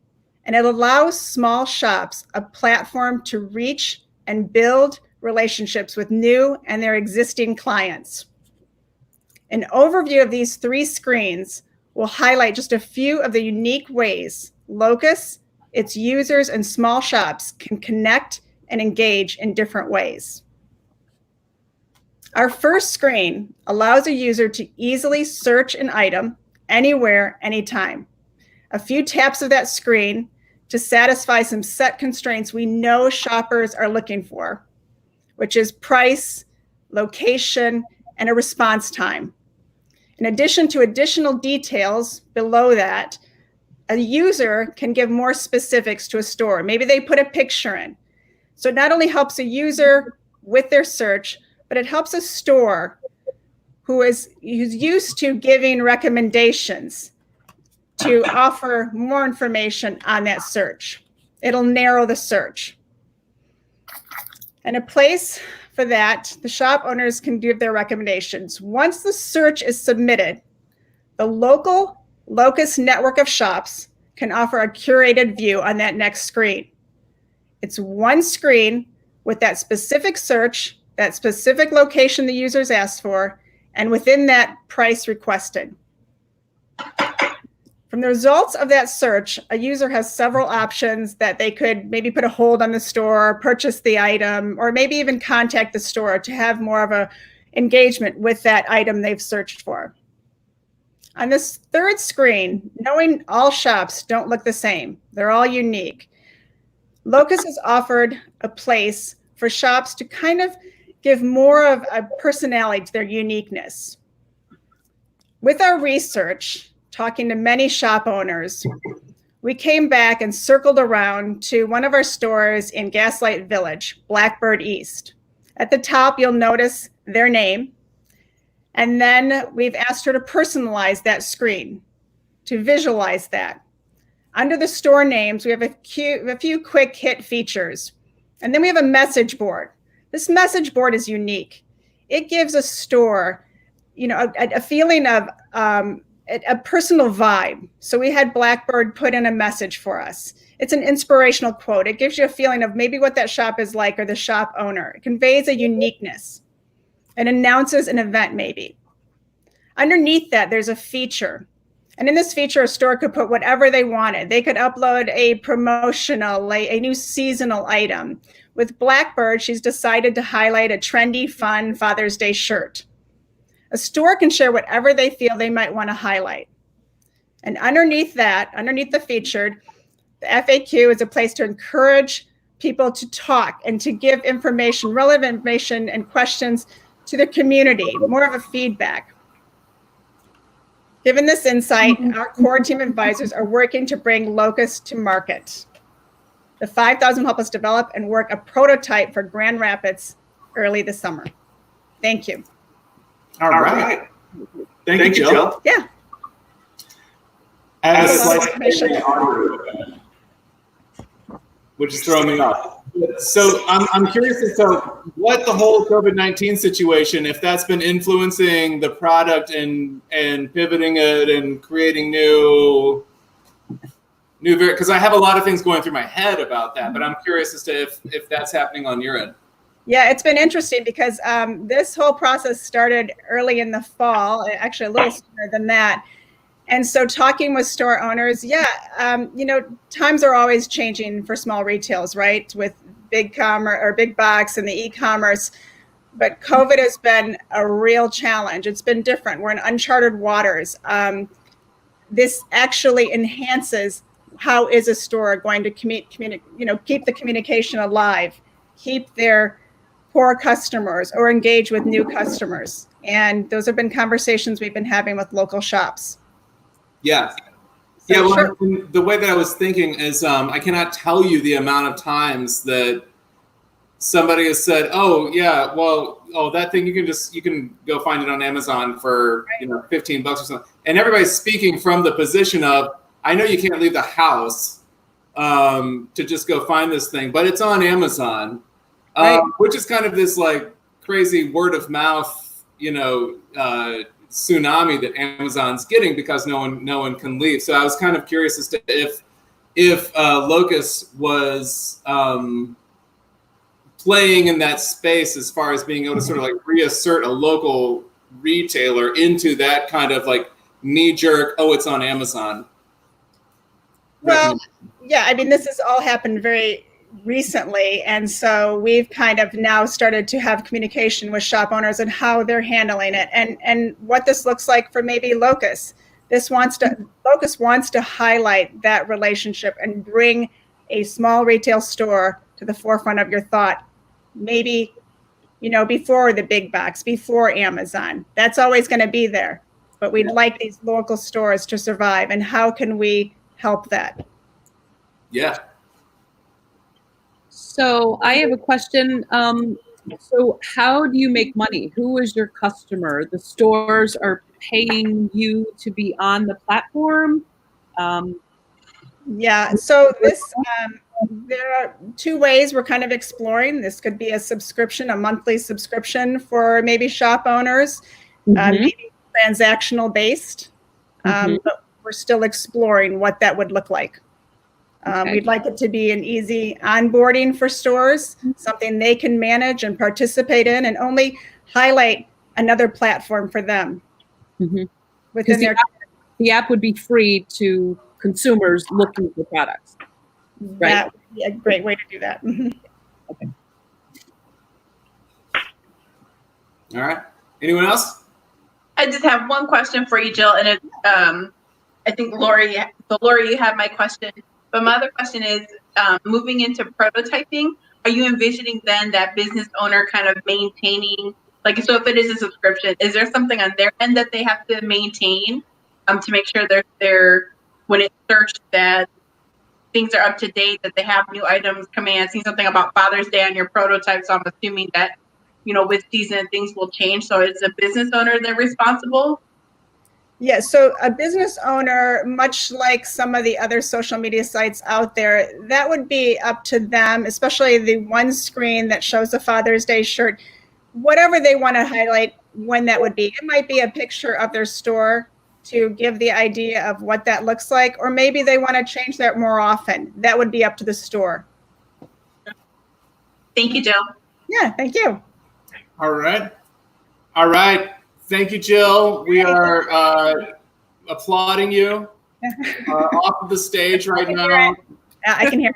and it allows small shops a platform to reach and build relationships with new and their existing clients. An overview of these 3 screens will highlight just a few of the unique ways Locus, its users, and small shops can connect and engage in different ways. Our first screen allows a user to easily search an item anywhere, anytime. A few taps of that screen to satisfy some set constraints we know shoppers are looking for, which is price, location, and a response time. In addition to additional details below that, a user can give more specifics to a store. Maybe they put a picture in. So it not only helps a user with their search, but it helps a store who's used to giving recommendations to offer more information on that search. It'll narrow the search. And a place for that, the shop owners can give their recommendations. Once the search is submitted, the local Locus network of shops can offer a curated view on that next screen. It's one screen with that specific search, that specific location the users asked for, and within that, price requested. From the results of that search, a user has several options that they could maybe put a hold on the store, purchase the item, or maybe even contact the store to have more of a engagement with that item they've searched for. On this third screen, knowing all shops don't look the same, they're all unique, Locus has offered a place for shops to kind of give more of a personality to their uniqueness. With our research, talking to many shop owners, we came back and circled around to one of our stores in Gaslight Village, Blackbird East. At the top, you'll notice their name. And then we've asked her to personalize that screen, to visualize that. Under the store names, we have a few quick hit features. And then we have a message board. This message board is unique. It gives a store, a feeling of a personal vibe. So we had Blackbird put in a message for us. It's an inspirational quote. It gives you a feeling of maybe what that shop is like or the shop owner. It conveys a uniqueness. It announces an event maybe. Underneath that, there's a feature. And in this feature, a store could put whatever they wanted. They could upload a promotional, a new seasonal item. With Blackbird, she's decided to highlight a trendy, fun Father's Day shirt. A store can share whatever they feel they might want to highlight. And underneath that, underneath the featured, the FAQ is a place to encourage people to talk and to give information, relevant information and questions to the community, more of a feedback. Given this insight, our core team advisors are working to bring Locus to market. The 5,000 help us develop and work a prototype for Grand Rapids early this summer. Thank you. All right. Thank you, Jill. Yeah. Which is throwing me off. So I'm curious as to what the whole COVID-19 situation, if that's been influencing the product and pivoting it and creating new, because I have a lot of things going through my head about that, but I'm curious as to if that's happening on your end. Yeah, it's been interesting because this whole process started early in the fall, actually a little sooner than that. And so talking with store owners, times are always changing for small retails, right? With big commerce or big box and the e-commerce. But COVID has been a real challenge. It's been different. We're in uncharted waters. This actually enhances how is a store going to keep the communication alive, keep their poor customers or engage with new customers? And those have been conversations we've been having with local shops. Yeah. So, Yeah, well, sure. the way that I was thinking is I cannot tell you the amount of times that somebody has said, "Oh, yeah, well, that thing you can go find it on Amazon for $15 or something," and everybody's speaking from the position of, "I know you can't leave the house to just go find this thing, but it's on Amazon," Right. which is kind of this like crazy word of mouth, tsunami that Amazon's getting because no one can leave. So I was kind of curious as to if Locus was playing in that space as far as being able to sort of like reassert a local retailer into that kind of like knee-jerk, "Oh, it's on Amazon." Well, yeah, I mean, this has all happened very recently. And so we've kind of now started to have communication with shop owners and how they're handling it and what this looks like for maybe Locus. Locus wants to highlight that relationship and bring a small retail store to the forefront of your thought. Maybe, before the big box, before Amazon. That's always going to be there. But we'd like these local stores to survive. And how can we help that? Yeah. So I have a question. So how do you make money? Who is your customer? The stores are paying you to be on the platform? Yeah, so there are two ways we're kind of exploring. This could be a subscription, a monthly subscription for maybe shop owners, maybe transactional based, but we're still exploring what that would look like. Okay. We'd like it to be an easy onboarding for stores, something they can manage and participate in, and only highlight another platform for them within their. The app would be free to consumers looking for products. Right. That would be a great way to do that. Okay. All right. Anyone else? I just have one question for you, Jill, and it, I think Lori, you have my question. But my other question is, moving into prototyping, are you envisioning then that business owner kind of maintaining, like, so if it is a subscription, is there something on their end that they have to maintain to make sure they're when it's searched that things are up to date, that they have new items coming in? I've seen something about Father's Day on your prototype, so I'm assuming that, with season things will change. So is the business owner then responsible? Yeah, so a business owner, much like some of the other social media sites out there, that would be up to them, especially the one screen that shows a Father's Day shirt, whatever they want to highlight, when that would be. It might be a picture of their store to give the idea of what that looks like, or maybe they want to change that more often. That would be up to the store. Thank you, Jill. Yeah, thank you. All right. Thank you, Jill. We are applauding you off of the stage right now. I can hear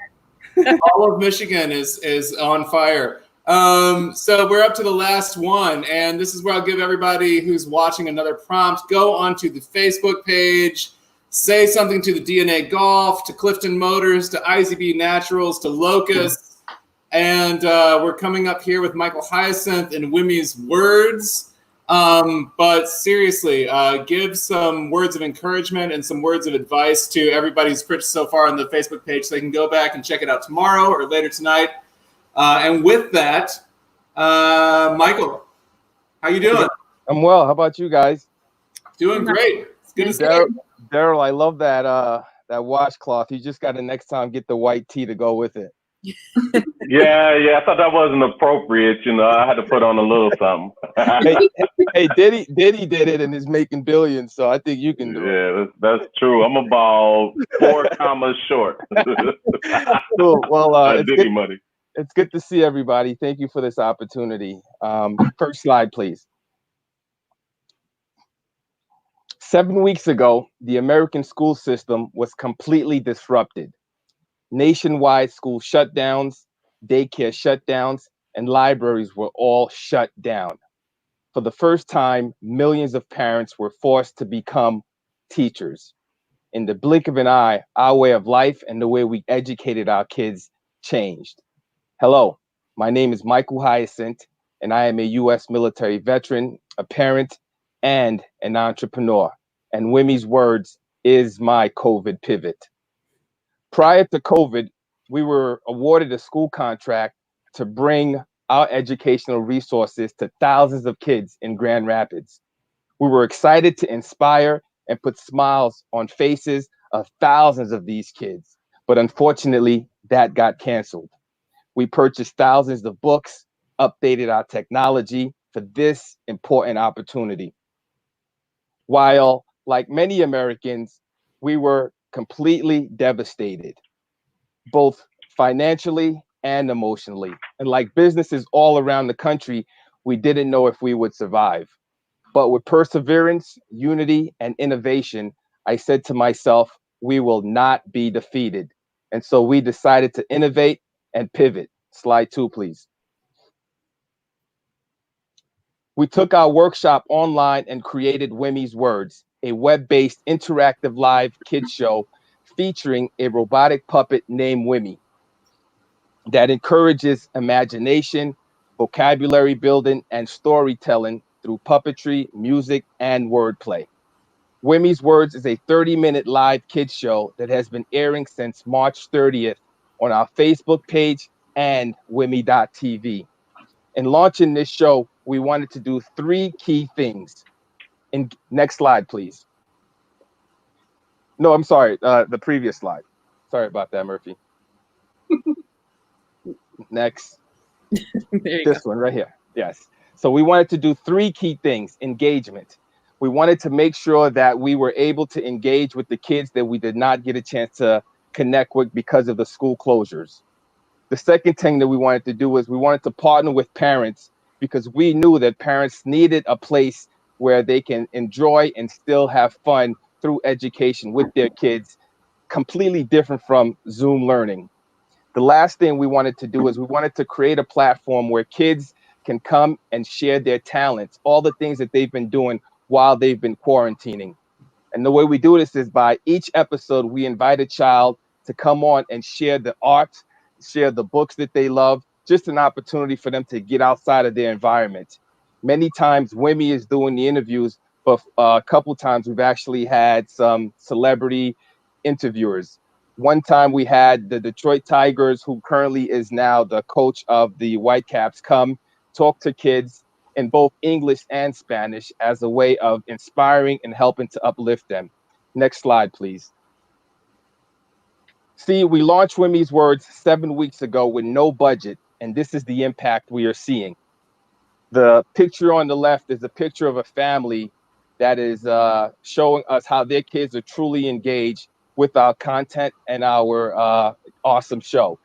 it. All of Michigan is on fire. So we're up to the last one, and this is where I'll give everybody who's watching another prompt. Go onto the Facebook page, say something to the DNA Golf, to Clifton Motors, to IZB Naturals, to Locus, and we're coming up here with Michael Hyacinth and Wimmy's words. But seriously, give some words of encouragement and some words of advice to everybody who's purchased so far on the Facebook page, so they can go back and check it out tomorrow or later tonight. And with that, Michael, how you doing? I'm well. How about you guys? Doing great. It's good to see you. Daryl, I love that washcloth. You just got to next time get the white tee to go with it. Yeah. I thought that wasn't appropriate. I had to put on a little something. hey, Diddy did it and is making billions, so I think you can do it. Yeah, that's true. I'm about 4 commas short. Cool. Well, it's good to see everybody. Thank you for this opportunity. First slide, please. 7 weeks ago, the American school system was completely disrupted. Nationwide school shutdowns, daycare shutdowns, and libraries were all shut down. For the first time, millions of parents were forced to become teachers. In the blink of an eye, our way of life and the way we educated our kids changed. Hello, my name is Michael Hyacinth, and I am a U.S. military veteran, a parent, and an entrepreneur. And Wimmy's Words is my COVID pivot. Prior to COVID, we were awarded a school contract to bring our educational resources to thousands of kids in Grand Rapids. We were excited to inspire and put smiles on faces of thousands of these kids, but unfortunately, that got canceled. We purchased thousands of books, updated our technology for this important opportunity. While, like many Americans, we were completely devastated, both financially and emotionally. And like businesses all around the country, we didn't know if we would survive. But with perseverance, unity, and innovation, I said to myself, we will not be defeated. And so we decided to innovate and pivot. Slide 2, please. We took our workshop online and created Wimmy's Words, a web-based interactive live kids show featuring a robotic puppet named Wimmy that encourages imagination, vocabulary building, and storytelling through puppetry, music, and wordplay. Wimmy's Words is a 30-minute live kids show that has been airing since March 30th on our Facebook page and Wimmy.tv. In launching this show, we wanted to do 3 key things. Next slide, please. No, I'm sorry, the previous slide. Sorry about that, Murphy. Next. This one right here. Yes. So we wanted to do 3 key things. Engagement. We wanted to make sure that we were able to engage with the kids that we did not get a chance to connect with because of the school closures. The second thing that we wanted to do is we wanted to partner with parents because we knew that parents needed a place where they can enjoy and still have fun through education with their kids, completely different from Zoom learning. The last thing we wanted to do is we wanted to create a platform where kids can come and share their talents, all the things that they've been doing while they've been quarantining. And the way we do this is by each episode, we invite a child to come on and share the art, share the books that they love, just an opportunity for them to get outside of their environment. Many times Wimmy is doing the interviews, but a couple times we've actually had some celebrity interviewers. One time we had the Detroit Tigers, who currently is now the coach of the Whitecaps, come talk to kids in both English and Spanish as a way of inspiring and helping to uplift them. Next slide, please. See, we launched Wimmy's Words 7 weeks ago with no budget, and this is the impact we are seeing. The picture on the left is a picture of a family that is showing us how their kids are truly engaged with our content and our awesome show.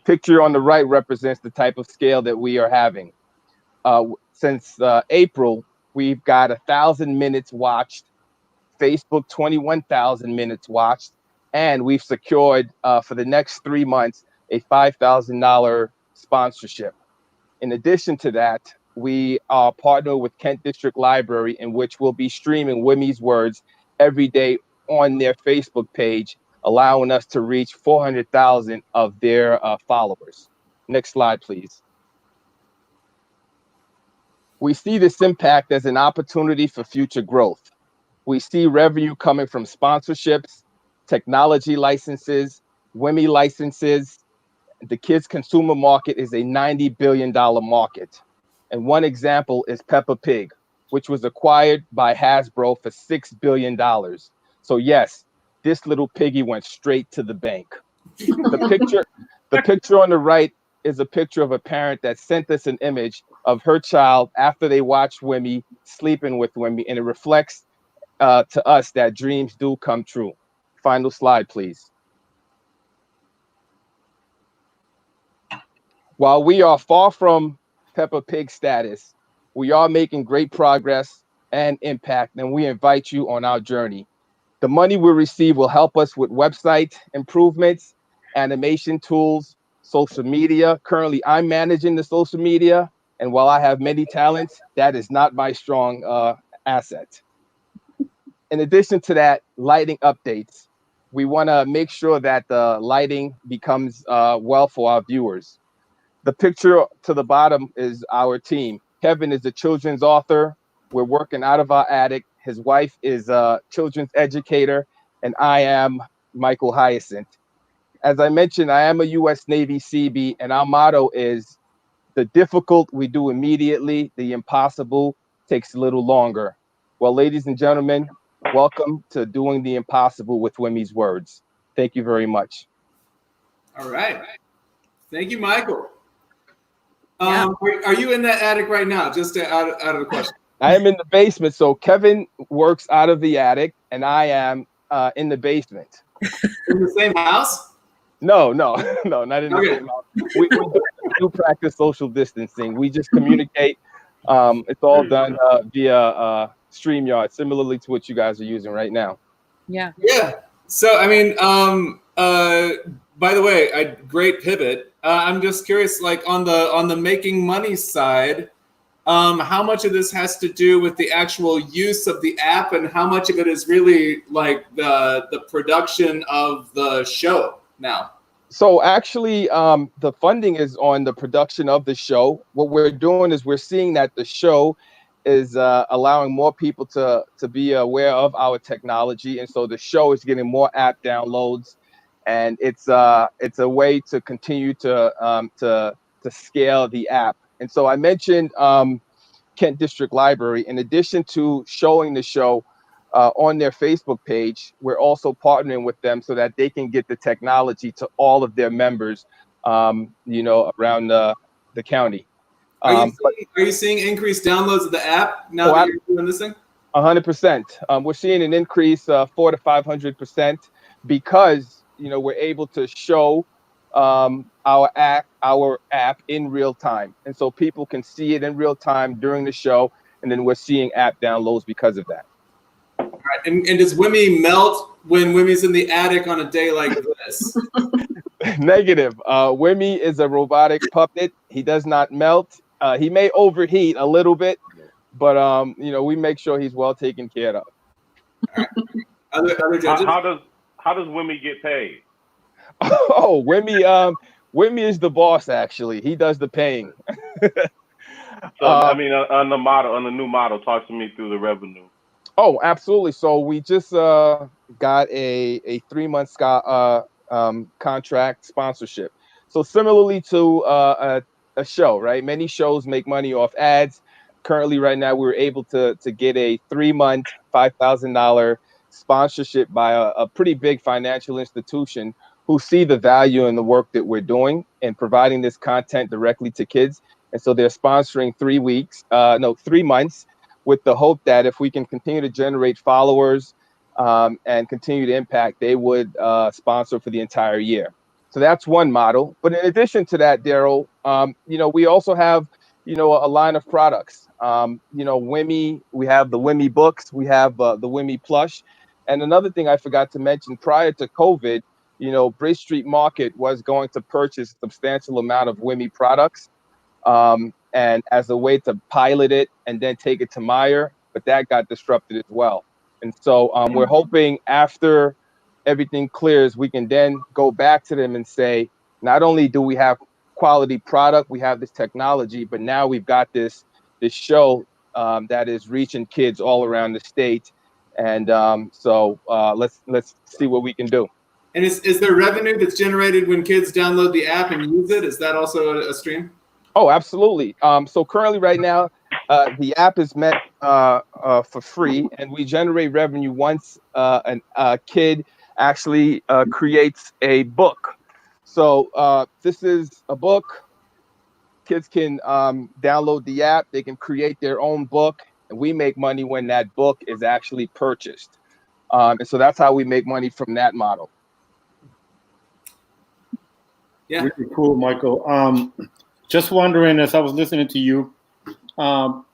Picture on the right represents the type of scale that we are having. Since April, we've got 1,000 minutes watched, Facebook 21,000 minutes watched, and we've secured for the next 3 months a $5,000 sponsorship. In addition to that, we are partnered with Kent District Library, in which we'll be streaming Wimmy's Words every day on their Facebook page, allowing us to reach 400,000 of their followers. Next slide, please. We see this impact as an opportunity for future growth. We see revenue coming from sponsorships, technology licenses, Wimmy licenses. The kids' consumer market is a $90 billion market. And one example is Peppa Pig, which was acquired by Hasbro for $6 billion. So yes, this little piggy went straight to the bank. The picture on the right is a picture of a parent that sent us an image of her child after they watched Wimmy, sleeping with Wimmy, and it reflects to us that dreams do come true. Final slide, please. While we are far from Peppa Pig status, we are making great progress and impact, and we invite you on our journey. The money we receive will help us with website improvements, animation tools, social media. Currently, I'm managing the social media, and while I have many talents, that is not my strong asset. in addition to that, lighting updates. We want to make sure that the lighting becomes well for our viewers. The picture to the bottom is our team. Kevin is a children's author. We're working out of our attic. His wife is a children's educator, and I am Michael Hyacinth. As I mentioned, I am a U.S. Navy Seabee, and our motto is the difficult we do immediately, the impossible takes a little longer. Well, ladies and gentlemen, welcome to Doing the Impossible with Wimmy's Words. Thank you very much. All right. Thank you, Michael. Are you in that attic right now? Just out of the question. I am in the basement. So Kevin works out of the attic, and I am in the basement. In the same house? No, not in the same house. We do practice social distancing. We just communicate. It's all done via StreamYard, similarly to what you guys are using right now. Yeah. So, I mean, by the way, great pivot. I'm just curious, like on the making money side, how much of this has to do with the actual use of the app, and how much of it is really like the production of the show now? So actually, the funding is on the production of the show. What we're doing is we're seeing that the show is allowing more people to be aware of our technology, and so the show is getting more app downloads, and it's a way to continue to scale the app. And so I mentioned Kent District Library. In addition to showing the show on their Facebook page, we're also partnering with them so that they can get the technology to all of their members, around the county. Are you seeing increased downloads of the app now that you're doing this thing? 100%. We're seeing an increase 400 to 500% because we're able to show our app in real time, and so people can see it in real time during the show, and then we're seeing app downloads because of that. All right. And does Wimmy melt when Wimmy's in the attic on a day like this? Negative. Wimmy is a robotic puppet. He does not melt. He may overheat a little bit, but we make sure he's well taken care of. All right. Other judges? How does Wimmy get paid? Oh, Wimmy is the boss. Actually, he does the paying. So I mean, on the new model, talk to me through the revenue. Oh, absolutely. So we just got a 3-month contract sponsorship. So similarly to a show, right? Many shows make money off ads. Currently, right now, we were able to get a 3-month, $5,000 sponsorship by a pretty big financial institution who see the value in the work that we're doing and providing this content directly to kids. And so they're sponsoring 3 months, with the hope that if we can continue to generate followers and continue to impact, they would sponsor for the entire year. So that's one model. But in addition to that, Daryl, we also have, a line of products. Wimmy, we have the Wimmy books, we have the Wimmy plush. And another thing I forgot to mention, prior to COVID, Bridge Street Market was going to purchase a substantial amount of Wimmy products. And as a way to pilot it and then take it to Meijer, but that got disrupted as well. And so we're hoping after everything clears, we can then go back to them and say, not only do we have quality product, we have this technology, but now we've got this show that is reaching kids all around the state. And so let's see what we can do. And is there revenue that's generated when kids download the app and use it? Is that also a stream? Oh, absolutely. So currently right now, the app is meant for free, and we generate revenue once a kid actually creates a book. So this is a book. Kids can download the app. They can create their own book, and we make money when that book is actually purchased. And so that's how we make money from that model. Yeah. Really cool, Michael. Just wondering, as I was listening to you, how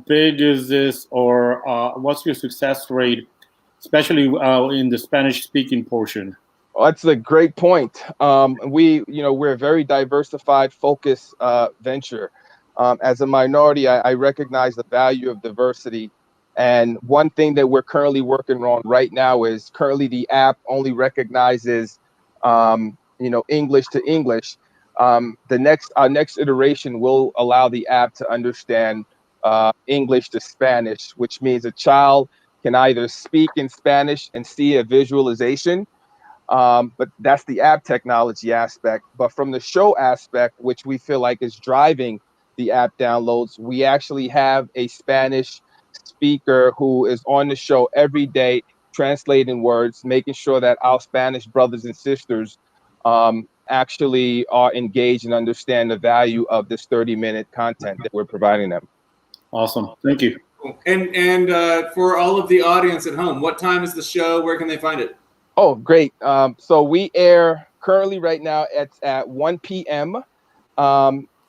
big is this, or what's your success rate, especially in the Spanish-speaking portion? Well, that's a great point. We're a very diversified, focused venture. As a minority, I recognize the value of diversity. And one thing that we're currently working on right now is currently the app only recognizes, English to English. Our next iteration will allow the app to understand English to Spanish, which means a child can either speak in Spanish and see a visualization, but that's the app technology aspect. But from the show aspect, which we feel like is driving the app downloads, we actually have a Spanish speaker who is on the show every day, translating words, making sure that our Spanish brothers and sisters actually are engaged and understand the value of this 30-minute content that we're providing them. Awesome. Thank you. And for all of the audience at home, what time is the show? Where can they find it? Oh, great. So we air currently right now at 1 p.m.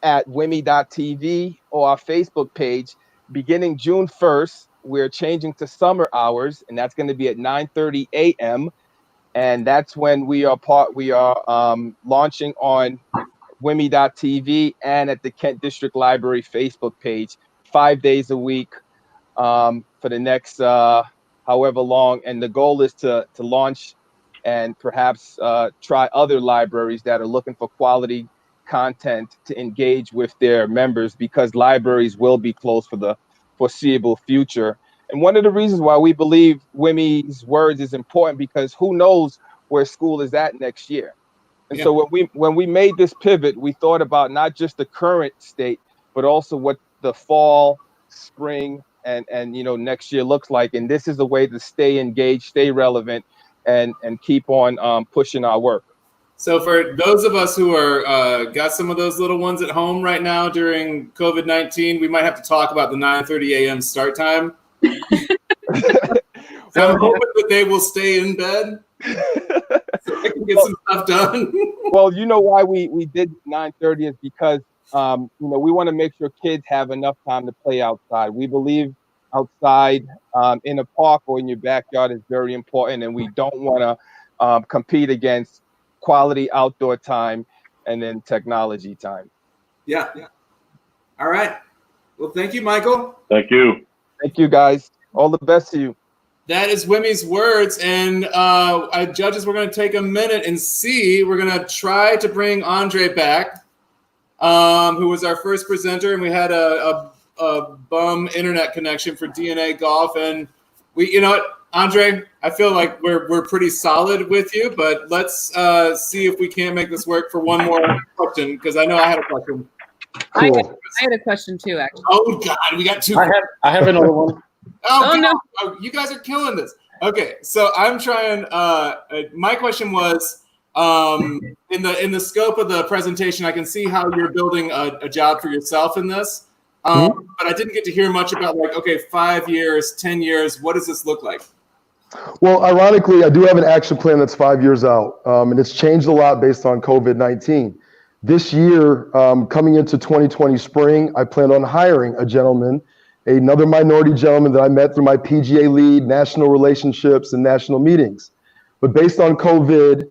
At WIMI.tv or our Facebook page. Beginning June 1st, we're changing to summer hours, and that's going to be at 9:30 a.m. And that's when we are launching on WIMI.tv and at the Kent District Library Facebook page 5 days a week for the next however long. And the goal is to launch and perhaps try other libraries that are looking for quality content to engage with their members, because libraries will be closed for the foreseeable future. And one of the reasons why we believe WIMI's words is important, because who knows where school is at next year. And so when we made this pivot, we thought about not just the current state, but also what the fall, spring, and next year looks like. And this is a way to stay engaged, stay relevant, and keep on pushing our work. So for those of us who are got some of those little ones at home right now during COVID-19, we might have to talk about the 9:30 a.m. start time. So I'm hoping that they will stay in bed so I can get some stuff done. Well, you know why we did 9:30 is because we want to make sure kids have enough time to play outside. We believe outside in a park or in your backyard is very important, and we don't want to compete against quality outdoor time and then technology time. Yeah. All right. Well, thank you, Michael. Thank you. Thank you, guys. All the best to you. That is WIMI's words. And judges, we're going to take a minute and see. We're going to try to bring Andre back, who was our first presenter. And we had a bum internet connection for DNA Golf. And you know what, Andre, I feel like we're pretty solid with you, but let's see if we can't make this work for one more question, because I know I had a question. Cool. I had a question too, actually. Oh God, we got two. I have another one. Oh no, you guys are killing this. Okay, so I'm trying. My question was, in the scope of the presentation, I can see how you're building a job for yourself in this, but I didn't get to hear much about 5 years, 10 years. What does this look like? Well, ironically, I do have an action plan that's 5 years out, and it's changed a lot based on COVID-19. This year, coming into 2020 spring, I plan on hiring a gentleman, another minority gentleman that I met through my PGA lead, national relationships, and national meetings. But based on COVID,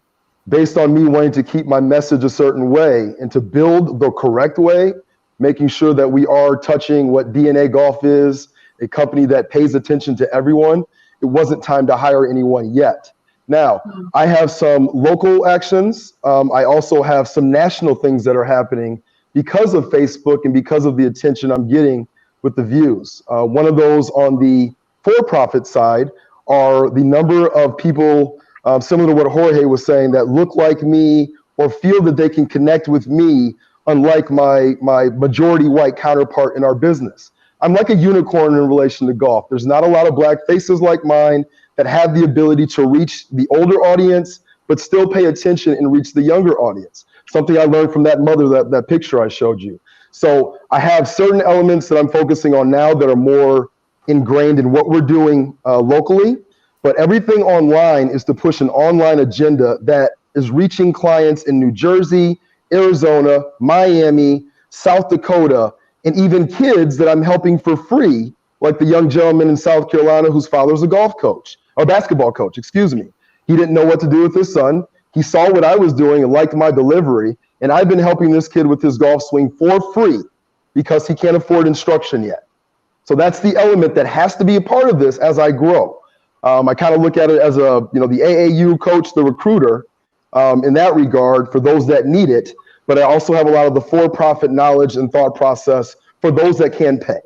based on me wanting to keep my message a certain way and to build the correct way, making sure that we are touching what DNA Golf is, a company that pays attention to everyone, it wasn't time to hire anyone yet. Now, I have some local actions. I also have some national things that are happening because of Facebook and because of the attention I'm getting with the views. One of those on the for-profit side are the number of people, similar to what Jorge was saying, that look like me or feel that they can connect with me, unlike my majority white counterpart in our business. I'm like a unicorn in relation to golf. There's not a lot of black faces like mine that have the ability to reach the older audience, but still pay attention and reach the younger audience. Something I learned from that mother, that picture I showed you. So I have certain elements that I'm focusing on now that are more ingrained in what we're doing locally, but everything online is to push an online agenda that is reaching clients in New Jersey, Arizona, Miami, South Dakota, and even kids that I'm helping for free, like the young gentleman in South Carolina whose father's a golf coach, or basketball coach, excuse me. He didn't know what to do with his son. He saw what I was doing and liked my delivery, and I've been helping this kid with his golf swing for free because he can't afford instruction yet. So that's the element that has to be a part of this as I grow. I kind of look at it as the AAU coach, the recruiter, in that regard for those that need it. But I also have a lot of the for-profit knowledge and thought process for those that can pay.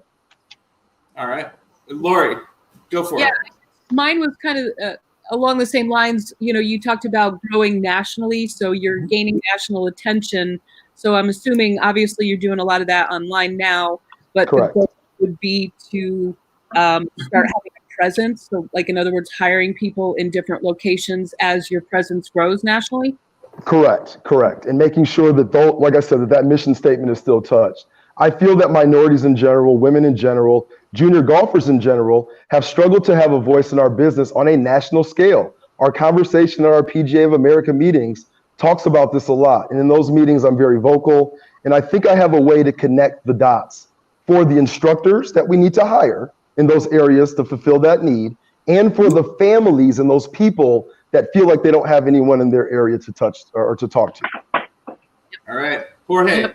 All right. Lori, go for it. Mine was kind of along the same lines. You talked about growing nationally, so you're gaining national attention. So I'm assuming, obviously, you're doing a lot of that online now, but Correct. the goal would be to start having a presence. So, like, in other words, hiring people in different locations as your presence grows nationally. Correct. And making sure that, like I said, that mission statement is still touched. I feel that minorities in general, women in general, junior golfers in general have struggled to have a voice in our business on a national scale. Our conversation at our PGA of America meetings talks about this a lot. And in those meetings, I'm very vocal. And I think I have a way to connect the dots for the instructors that we need to hire in those areas to fulfill that need, and for the families and those people that feel like they don't have anyone in their area to touch or to talk to. All right. Jorge.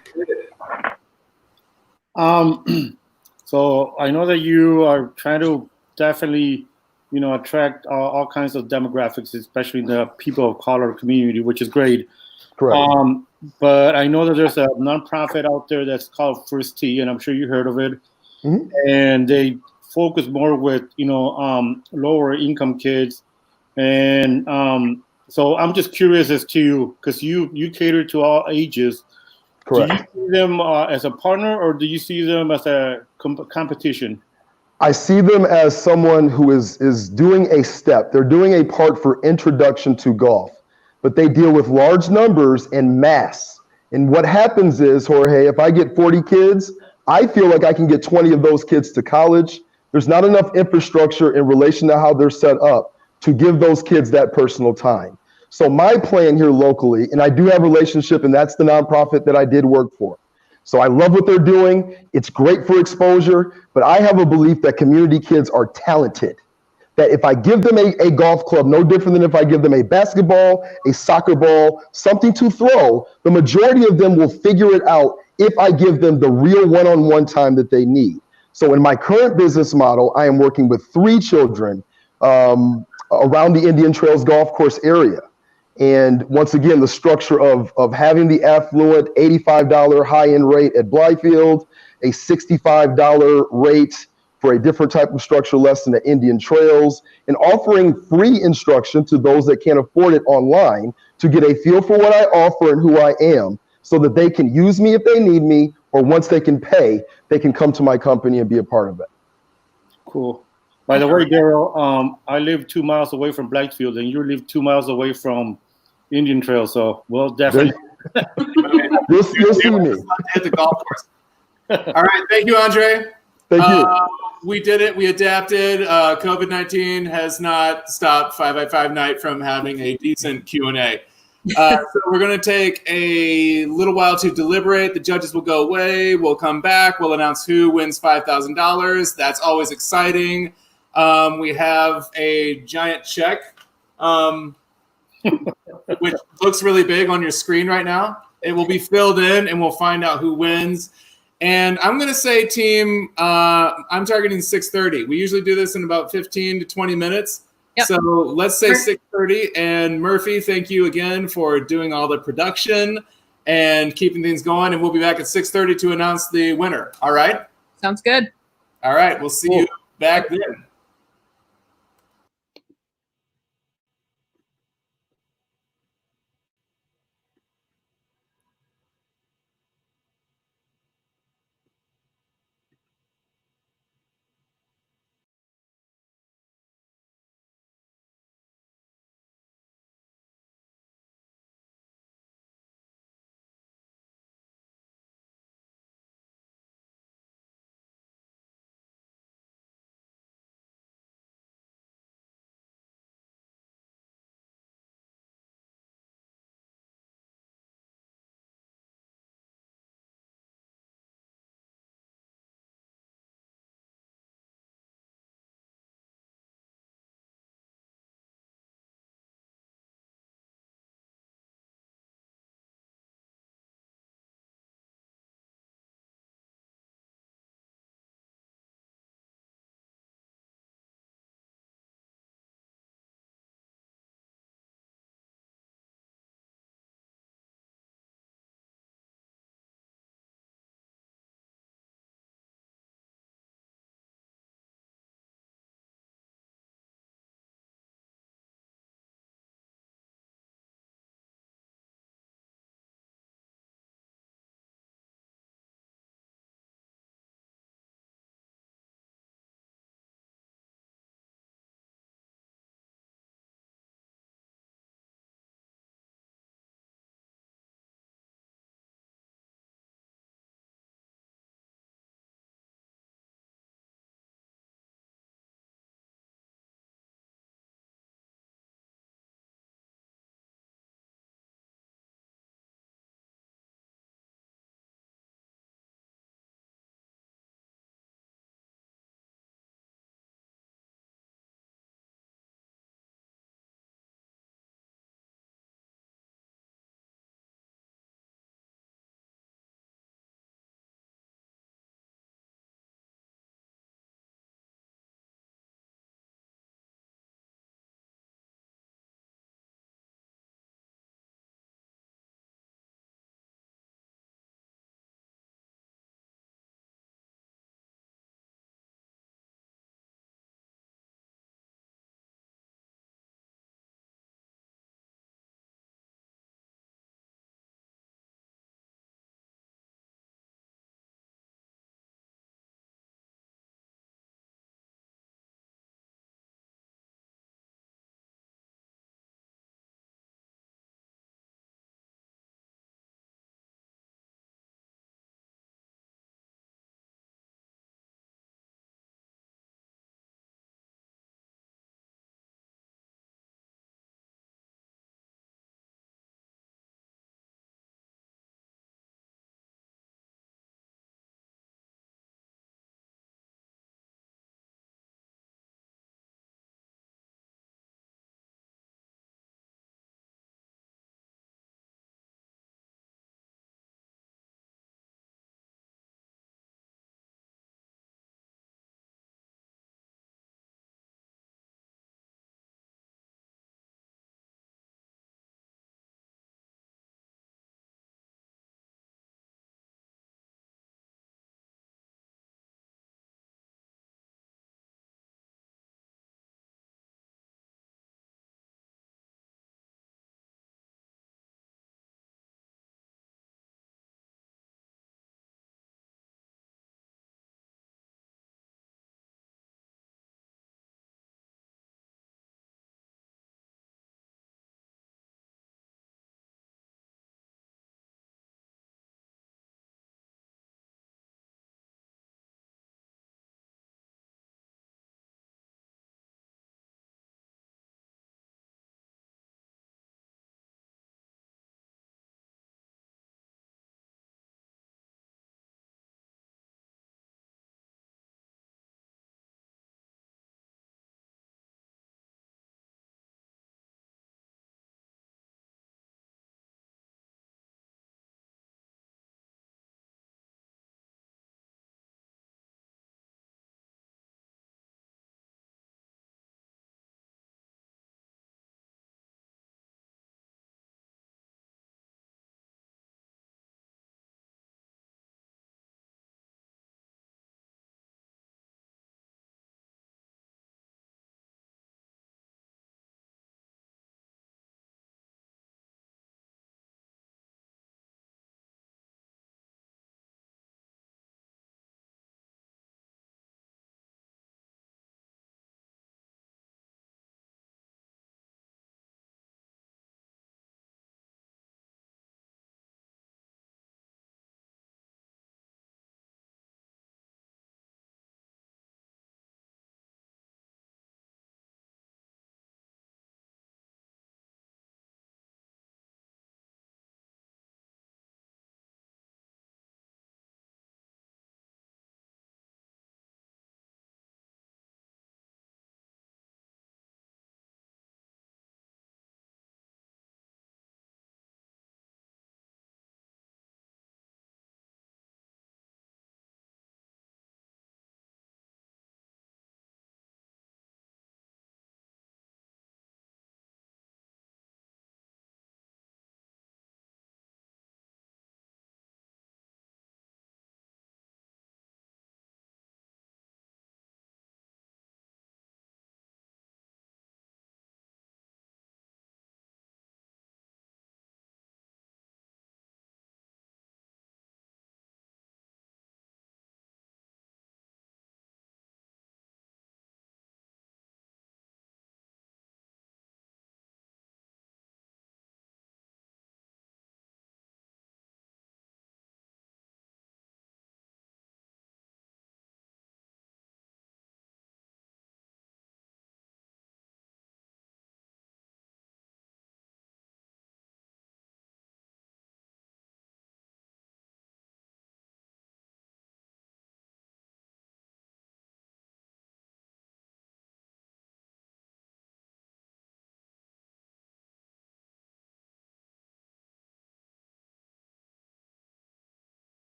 So I know that you are trying to definitely, attract all kinds of demographics, especially the people of color community, which is great. Correct. But I know that there's a nonprofit out there that's called First Tee, and I'm sure you heard of it. Mhm. And they focus more with, lower income kids. And so I'm just curious as to, because you cater to all ages. Correct. Do you see them as a partner, or do you see them as a competition? I see them as someone who is doing a step. They're doing a part for introduction to golf, but they deal with large numbers and mass. And what happens is, Jorge, if I get 40 kids, I feel like I can get 20 of those kids to college. There's not enough infrastructure in relation to how they're set up to give those kids that personal time. So my plan here locally, and I do have a relationship, and that's the nonprofit that I did work for. So I love what they're doing. It's great for exposure, but I have a belief that community kids are talented. That if I give them a golf club, no different than if I give them a basketball, a soccer ball, something to throw, the majority of them will figure it out if I give them the real one-on-one time that they need. So in my current business model, I am working with 3 children around the Indian Trails golf course area. And once again, the structure of having the affluent $85 high-end rate at Blythefield, a $65 rate for a different type of structure lesson at Indian Trails, and offering free instruction to those that can't afford it online to get a feel for what I offer and who I am, so that they can use me if they need me, or once they can pay, they can come to my company and be a part of it. Cool. By the way, Daryl, I live 2 miles away from Blythefield, and you live 2 miles away from Indian Trail, so we'll definitely. You'll see me. At the golf course. All right. Thank you, Andre. Thank you. We did it. We adapted. COVID-19 has not stopped 5x5 Night from having a decent Q&A. So we're going to take a little while to deliberate. The judges will go away. We'll come back. We'll announce who wins $5,000. That's always exciting. We have a giant check, which looks really big on your screen right now. It will be filled in, and we'll find out who wins. And I'm going to say, team, I'm targeting 6:30. We usually do this in about 15 to 20 minutes. Yep. So let's say 6:30. And Murphy, thank you again for doing all the production and keeping things going. And we'll be back at 6:30 to announce the winner. All right? Sounds good. All right. We'll see you back then.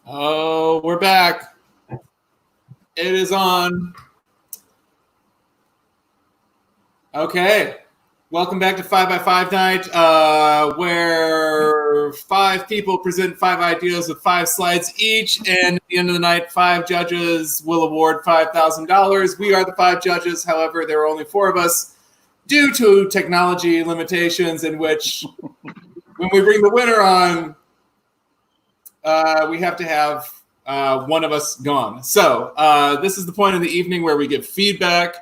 Oh, we're back. It is on. Okay. Welcome back to 5x5 night, where 5 people present 5 ideas with 5 slides each, and at the end of the night, 5 judges will award $5,000. We are the 5 judges. However, there are only 4 of us due to technology limitations, in which when we bring the winner on, we have to have one of us gone. So this is the point of the evening where we give feedback.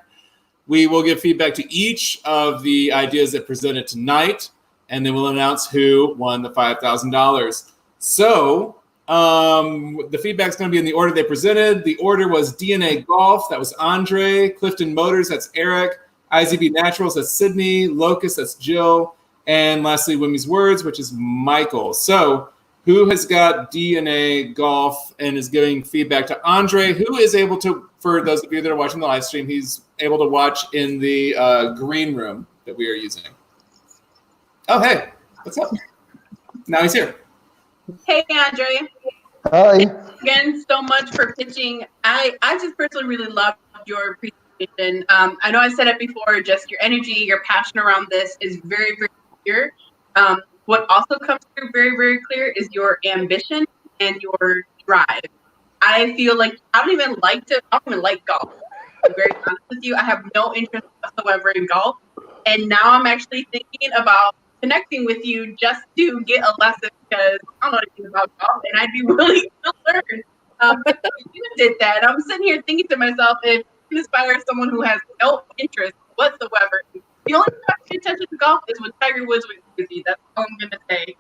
We will give feedback to each of the ideas that presented tonight, and then we'll announce who won the $5,000. So the feedback's going to be in the order they presented. The order was DNA Golf, that was Andre. Clifton Motors, that's Eric. IZB Naturals, that's Sydney. Locust, that's Jill. And lastly, Wimmy's Words, which is Michael. So who has got DNA Golf and is giving feedback to Andre, who is able to, for those of you that are watching the live stream, he's able to watch in the green room that we are using. Oh, hey, what's up? Now he's here. Hey, Andre. Hi. Again, so much for pitching. I just personally really loved your presentation. I know I said it before, just your energy, your passion around this is very, very clear. What also comes through very, very clear is your ambition and your drive. I feel like I don't even like golf. I'm very honest with you. I have no interest whatsoever in golf. And now I'm actually thinking about connecting with you just to get a lesson, because I don't know anything about golf and I'd be willing to learn. But you did that. I'm sitting here thinking to myself, if you can inspire someone who has no interest whatsoever, the only time I pay attention to golf is when Tiger Woods was busy. That's all I'm going to say.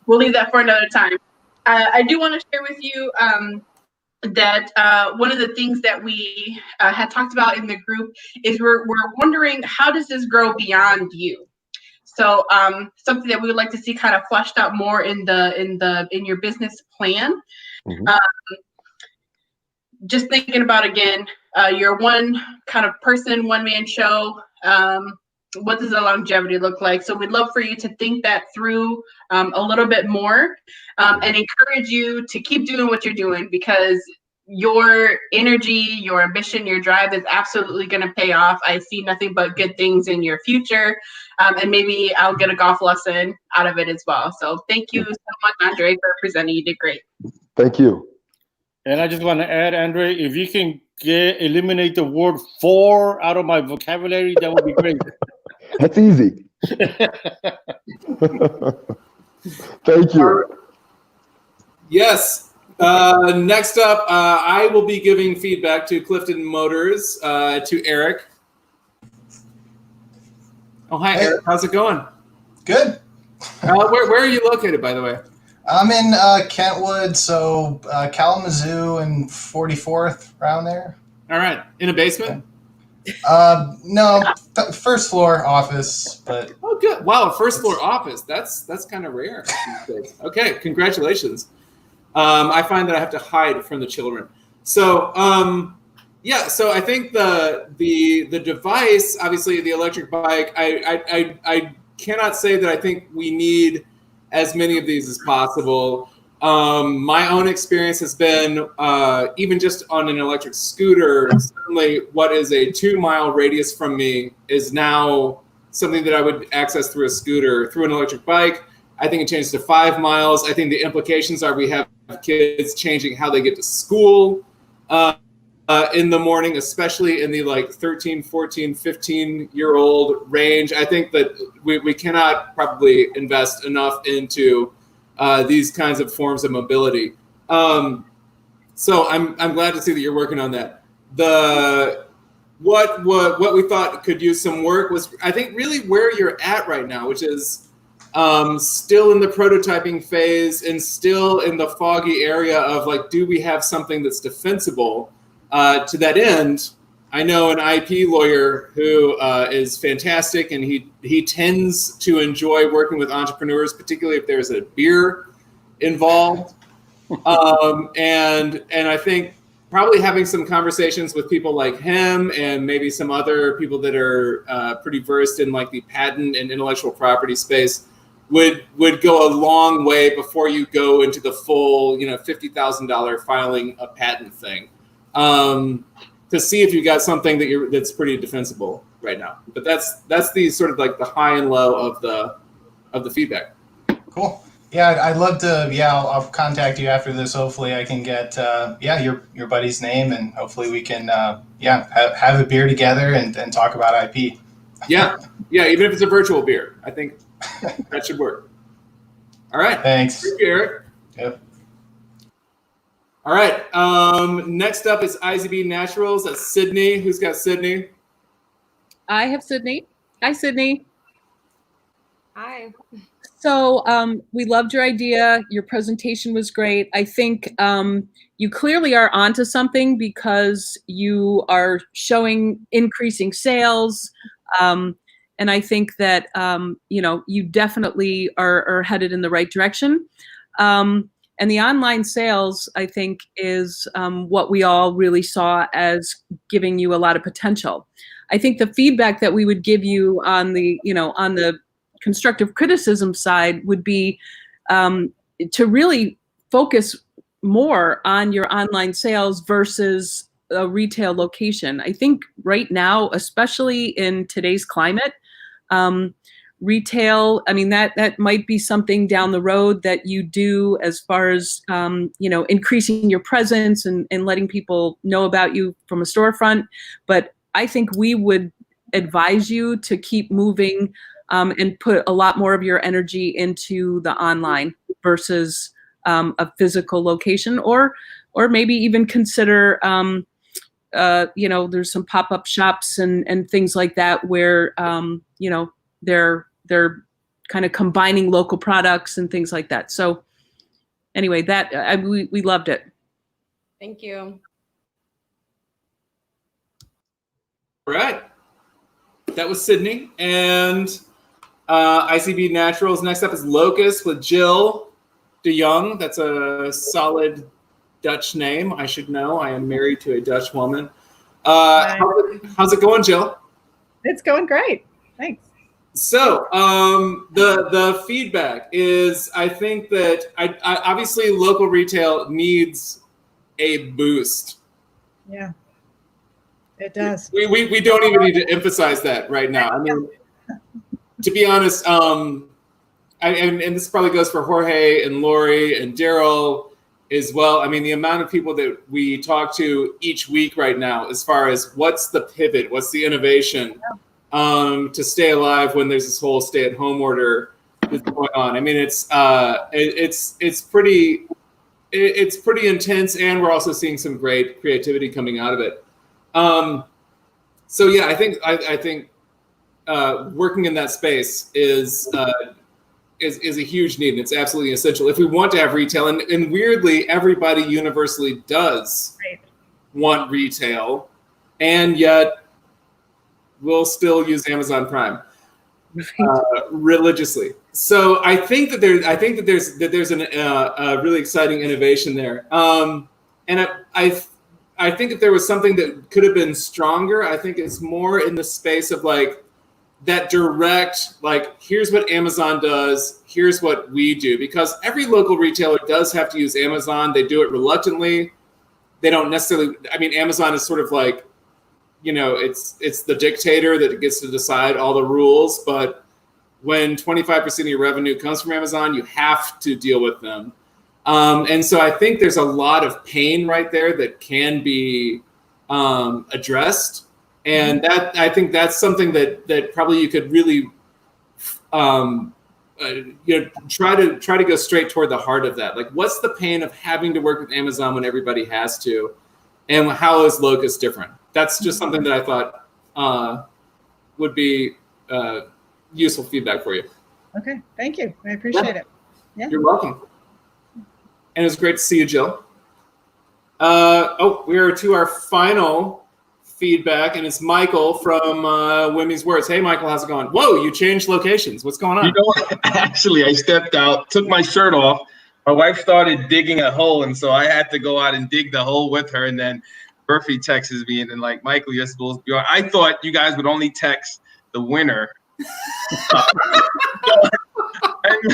We'll leave that for another time. I do want to share with you that one of the things that we had talked about in the group is we're wondering, how does this grow beyond you? So something that we would like to see kind of fleshed out more in your business plan. Mm-hmm. Just thinking about, again, you're one kind of person, one-man show. What does the longevity look like? So we'd love for you to think that through a little bit more, and encourage you to keep doing what you're doing, because your energy, your ambition, your drive is absolutely going to pay off. I see nothing but good things in your future, and maybe I'll get a golf lesson out of it as well. So thank you so much, Andre, for presenting. You did great. Thank you. And I just want to add, Andre, if you can eliminate the word "for" out of my vocabulary, that would be great. That's easy. Thank you. Yes. Next up, I will be giving feedback to Clifton Motors, to Eric. Oh, hi, hey. Eric. How's it going? Good. Where are you located, by the way? I'm in Kentwood, so Kalamazoo and 44th, around there. All right. In a basement? No, first floor office, but. Oh, good. Wow, a first floor office. That's kind of rare. Okay, congratulations. I find that I have to hide from the children. So, yeah. So I think the device, obviously, the electric bike. I cannot say that I think we need as many of these as possible. My own experience has been, even just on an electric scooter, certainly what is a 2-mile radius from me is now something that I would access through a scooter. Through an electric bike, I think it changes to 5 miles. I think the implications are we have kids changing how they get to school in the morning, especially in the 13, 14, 15-year-old range. I think that we cannot probably invest enough into these kinds of forms of mobility. So I'm glad to see that you're working on that. What we thought could use some work was, I think, really where you're at right now, which is still in the prototyping phase and still in the foggy area of do we have something that's defensible? To that end, I know an IP lawyer who is fantastic, and he tends to enjoy working with entrepreneurs, particularly if there's a beer involved. And I think probably having some conversations with people like him and maybe some other people that are pretty versed in the patent and intellectual property space would go a long way before you go into the full, $50,000 filing a patent thing, to see if you got something that's pretty defensible right now. But that's the sort of like the high and low of the feedback. Cool. Yeah, I'd love to. Yeah, I'll contact you after this. Hopefully, I can get your buddy's name, and hopefully we can have a beer together and talk about IP. Yeah, even if it's a virtual beer, I think that should work. All right. Thanks. Thank you, Eric. Yep. All right. Next up is IZB Naturals. That's Sydney. Who's got Sydney? I have Sydney. Hi, Sydney. Hi. So we loved your idea. Your presentation was great. I think you clearly are onto something because you are showing increasing sales. And I think that, you definitely are headed in the right direction. And the online sales, I think, is what we all really saw as giving you a lot of potential. I think the feedback that we would give you on the constructive criticism side would be to really focus more on your online sales versus a retail location. I think right now, especially in today's climate, retail, I mean, that might be something down the road that you do as far as, increasing your presence and letting people know about you from a storefront. But I think we would advise you to keep moving and put a lot more of your energy into the online versus a physical location, or maybe even consider, there's some pop-up shops and things like that where, they're kind of combining local products and things like that. So anyway, we loved it. Thank you. All right. That was Sydney. And ICB Naturals. Next up is Locust with Jill de Jong. That's a solid Dutch name. I should know. I am married to a Dutch woman. How's it going, Jill? It's going great. Thanks. So the feedback is, I think that I obviously local retail needs a boost. Yeah, it does. We don't even need to emphasize that right now. I mean, to be honest, and this probably goes for Jorge and Lori and Daryl as well. I mean, the amount of people that we talk to each week right now, as far as what's the pivot, what's the innovation, to stay alive when there's this whole stay-at-home order is going on. I mean, it's pretty intense, and we're also seeing some great creativity coming out of it. So yeah, I think working in that space is a huge need, and it's absolutely essential if we want to have retail. And weirdly, everybody universally does want retail, and yet we'll still use Amazon Prime religiously. So I think that there's a really exciting innovation there. And I think if there was something that could have been stronger, I think it's more in the space of like that direct, like, here's what Amazon does, here's what we do. Because every local retailer does have to use Amazon. They do it reluctantly. They don't necessarily, I mean, Amazon is sort of like, it's the dictator that gets to decide all the rules. But when 25% of your revenue comes from Amazon, you have to deal with them. And so I think there's a lot of pain right there that can be addressed. And that, I think that's something that probably you could really, try to go straight toward the heart of that. Like, what's the pain of having to work with Amazon when everybody has to, and how is Locust different? That's just something that I thought would be useful feedback for you. Okay, thank you. I appreciate it. Yeah. You're welcome. And it's great to see you, Jill. We are to our final feedback, and it's Michael from Women's Words. Hey, Michael, how's it going? Whoa, you changed locations. What's going on? Actually, I stepped out, took my shirt off. My wife started digging a hole, and so I had to go out and dig the hole with her. And then Murphy texts me, and then like, Michael, you're supposed to be on. I thought you guys would only text the winner. And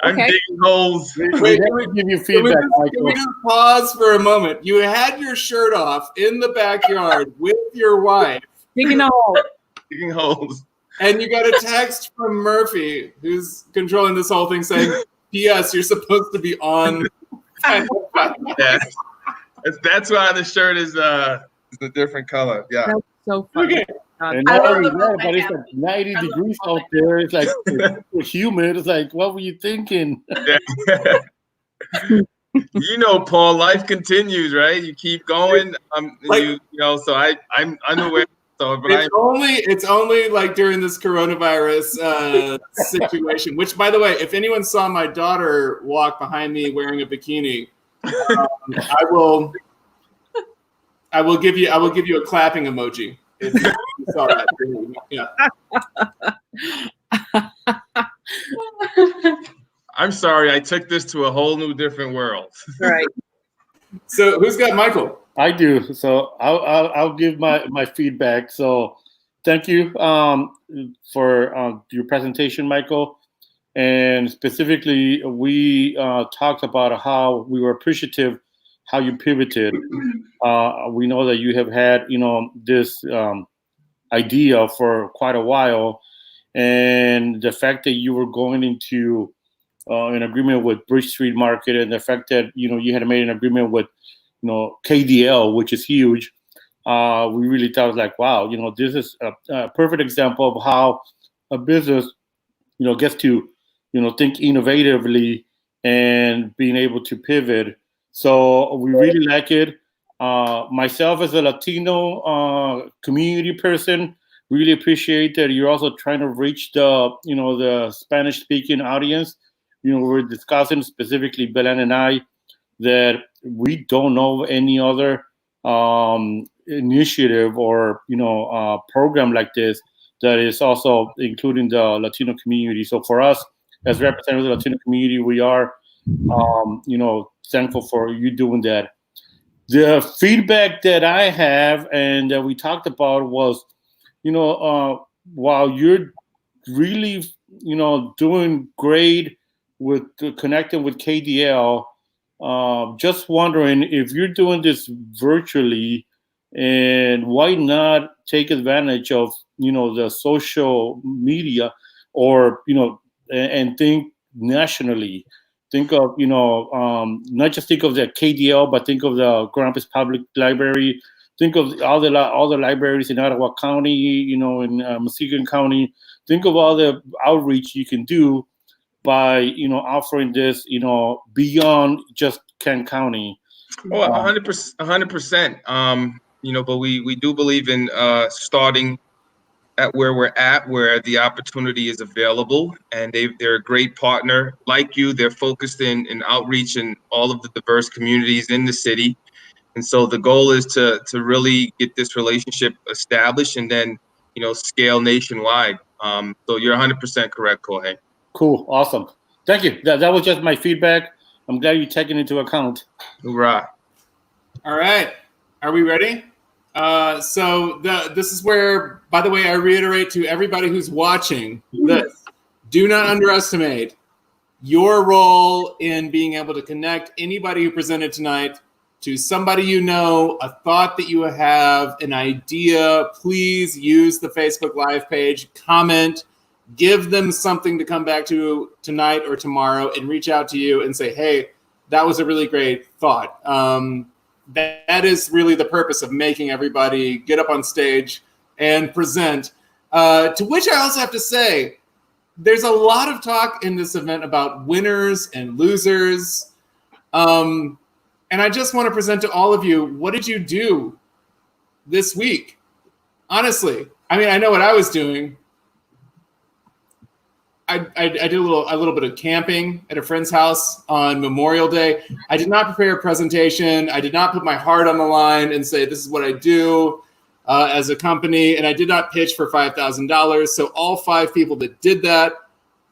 I'm Okay. digging holes. We Wait, definitely give you Can we feedback, can we Michael. just pause for a moment? You had your shirt off in the backyard with your wife, Digging a hole. Digging holes. and you got a text from Murphy, who's controlling this whole thing, saying, "P.S. You're supposed to be on." Yeah. That's why the shirt is a different color. Yeah. That's so funny. Okay. And I not love only the that, movement but it's happening. like 90 I love degrees the out there. It's like it's humid. It's like, what were you thinking? You know, Paul, life continues, right? You keep going. So I'm unaware. So, but It's only like during this coronavirus situation. Which, by the way, if anyone saw my daughter walk behind me wearing a bikini, I will give you a clapping emoji. If you saw that. Yeah. I'm sorry, I took this to a whole new different world. Right. So who's got Michael? I do. So I'll give my feedback. So thank you for your presentation, Michael. And specifically, we talked about how we were appreciative how you pivoted. We know that you have had, this idea for quite a while, and the fact that you were going into an agreement with Bridge Street Market, and the fact that you had made an agreement with KDL, which is huge. We really thought like, wow, this is a perfect example of how a business gets to think innovatively and being able to pivot. So we really like it. Myself as a Latino community person, really appreciate that you're also trying to reach the Spanish speaking audience. We're discussing specifically, Belen and I, that we don't know any other initiative or program like this that is also including the Latino community. So for us, as representatives of the Latino community, we are thankful for you doing that. The feedback that I have and that we talked about was, while you're really, doing great with connecting with KDL, just wondering if you're doing this virtually, and why not take advantage of, the social media or, and think nationally. Think of, not just think of the KDL, but think of the Grand Rapids Public Library. Think of all the libraries in Ottawa County, in Muskegon County. Think of all the outreach you can do by, offering this, beyond just Kent County. Oh, 100%. But we do believe in starting at where we're at, where the opportunity is available, and they're a great partner like you. They're focused in outreach in all of the diverse communities in the city, and so the goal is to really get this relationship established and then scale nationwide. So you're 100% correct, Jorge. Cool, awesome, thank you. That was just my feedback. I'm glad you take it into account. Hoorah! All right, are we ready? So this is where, by the way, I reiterate to everybody who's watching this, do not underestimate your role in being able to connect anybody who presented tonight to somebody a thought that you have, an idea. Please use the Facebook Live page, comment, give them something to come back to tonight or tomorrow, and reach out to you and say, hey, that was a really great thought. That is really the purpose of making everybody get up on stage and present. To which I also have to say, there's a lot of talk in this event about winners and losers. And I just want to present to all of you, what did you do this week? Honestly, I mean, I know what I was doing. I did a little bit of camping at a friend's house on Memorial Day. I did not prepare a presentation. I did not put my heart on the line and say, this is what I do as a company. And I did not pitch for $5,000. So all 5 people that did that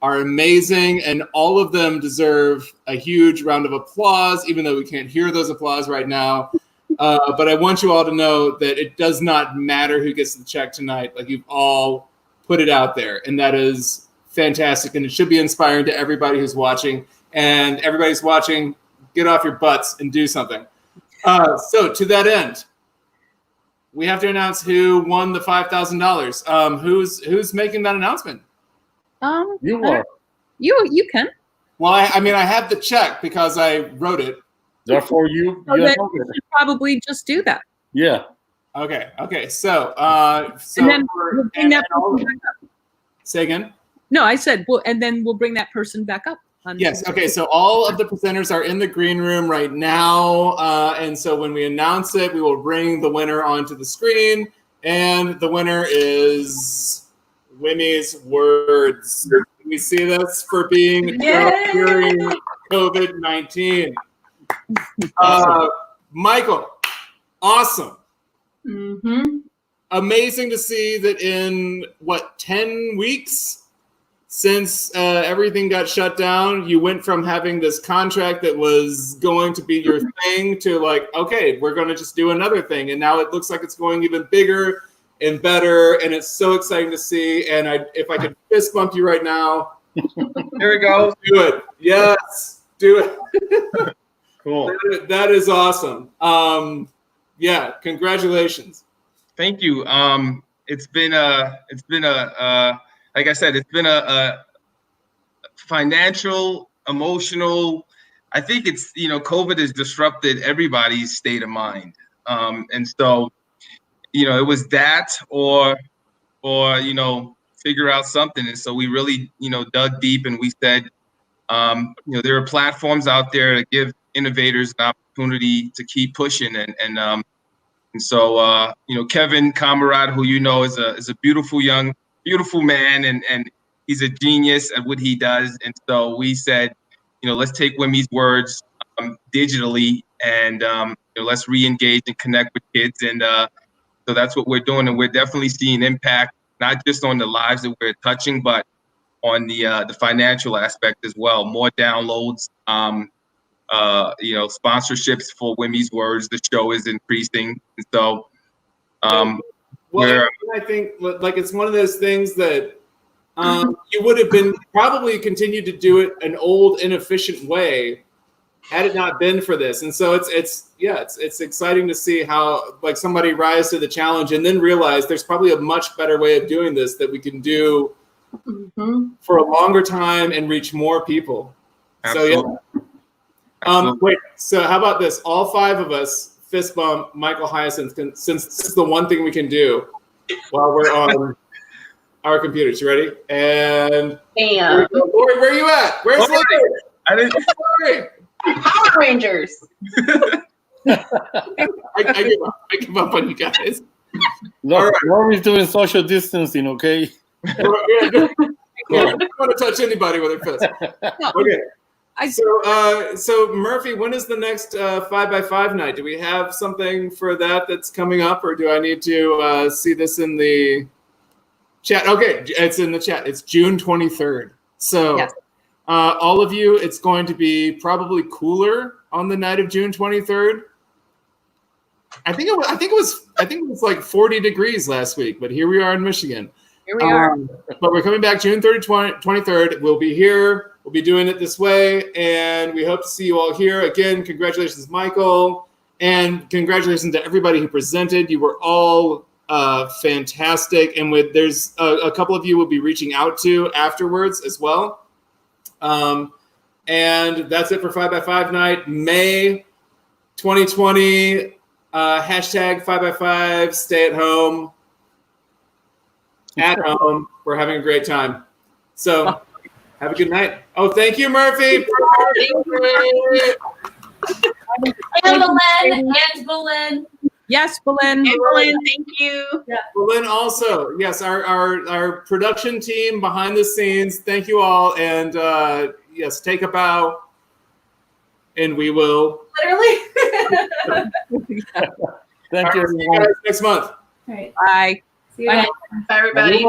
are amazing. And all of them deserve a huge round of applause, even though we can't hear those applause right now. But I want you all to know that it does not matter who gets the check tonight. Like, you've all put it out there. And that is fantastic, and it should be inspiring to everybody who's watching. And everybody's watching, get off your butts and do something. So to that end, we have to announce who won the $5,000. Who's making that announcement? You are. You can. Well, I mean, I have the check because I wrote it. Therefore, you. So then you should probably just do that. Yeah. Okay. So, And then we'll bring that person back up. Say again. No, I said, and then we'll bring that person back up. Yes. Okay. So all of the presenters are in the green room right now, and so when we announce it, we will bring the winner onto the screen, and the winner is Wimmy's Words. We see this for being during COVID-19. Michael, awesome. Mm-hmm. Amazing to see that in 10 weeks since everything got shut down, you went from having this contract that was going to be your thing to like, okay, we're going to just do another thing. And now it looks like it's going even bigger and better. And it's so exciting to see. And if I could fist bump you right now. There we go. Do it. Yes, do it. Cool. That is awesome. Yeah, congratulations. Thank you. It's been a like I said, it's been a financial, emotional. I think it's, COVID has disrupted everybody's state of mind. And so, it was that or, figure out something. And so we really, dug deep and we said, there are platforms out there that give innovators an opportunity to keep pushing. And so, Kevin Kamerad, who is a beautiful man, and he's a genius at what he does. And so we said, let's take Wimmy's Words digitally and let's re-engage and connect with kids. And so that's what we're doing. And we're definitely seeing impact, not just on the lives that we're touching, but on the financial aspect as well. More downloads, sponsorships for Wimmy's Words. The show is increasing. And so well, I think like it's one of those things that you would have been probably continued to do it an old, inefficient way had it not been for this. And so it's exciting to see how like somebody rise to the challenge and then realize there's probably a much better way of doing this that we can do for a longer time and reach more people. Absolutely. So wait, so how about this? All five of us fist bump Michael Hyacinth, since this is the one thing we can do while we're on our computers. You ready? And Bam. Lori, where are you at? Where's Lori? I didn't. Lori? Power Rangers. I give up on you guys. Look, Lori's doing social distancing, okay? I don't want to touch anybody with her fist. Okay. So Murphy, when is the next 5x5 night? Do we have something for that's coming up, or do I need to see this in the chat? Okay, it's in the chat. It's June 23rd. So yes. All of you, it's going to be probably cooler on the night of June 23rd. I think it was like 40 degrees last week, but here we are in Michigan. Here we are. But we're coming back June 23rd. We'll be here. We'll be doing it this way, and we hope to see you all here. Again, congratulations, Michael, and congratulations to everybody who presented. You were all fantastic, and there's a couple of you we'll be reaching out to afterwards as well. And that's it for 5x5 night, May 2020. Hashtag 5x5. Stay at home. At home, we're having a great time. So. Have a good night. Oh, thank you, Murphy. And Belen. Yes, Belen. Thank you. Yeah. Belen also. Yes, our production team behind the scenes. Thank you all. And yes, take a bow. And we will. Literally. Thank you, everyone. See you guys next month. All right. Bye. See you. Bye, everybody.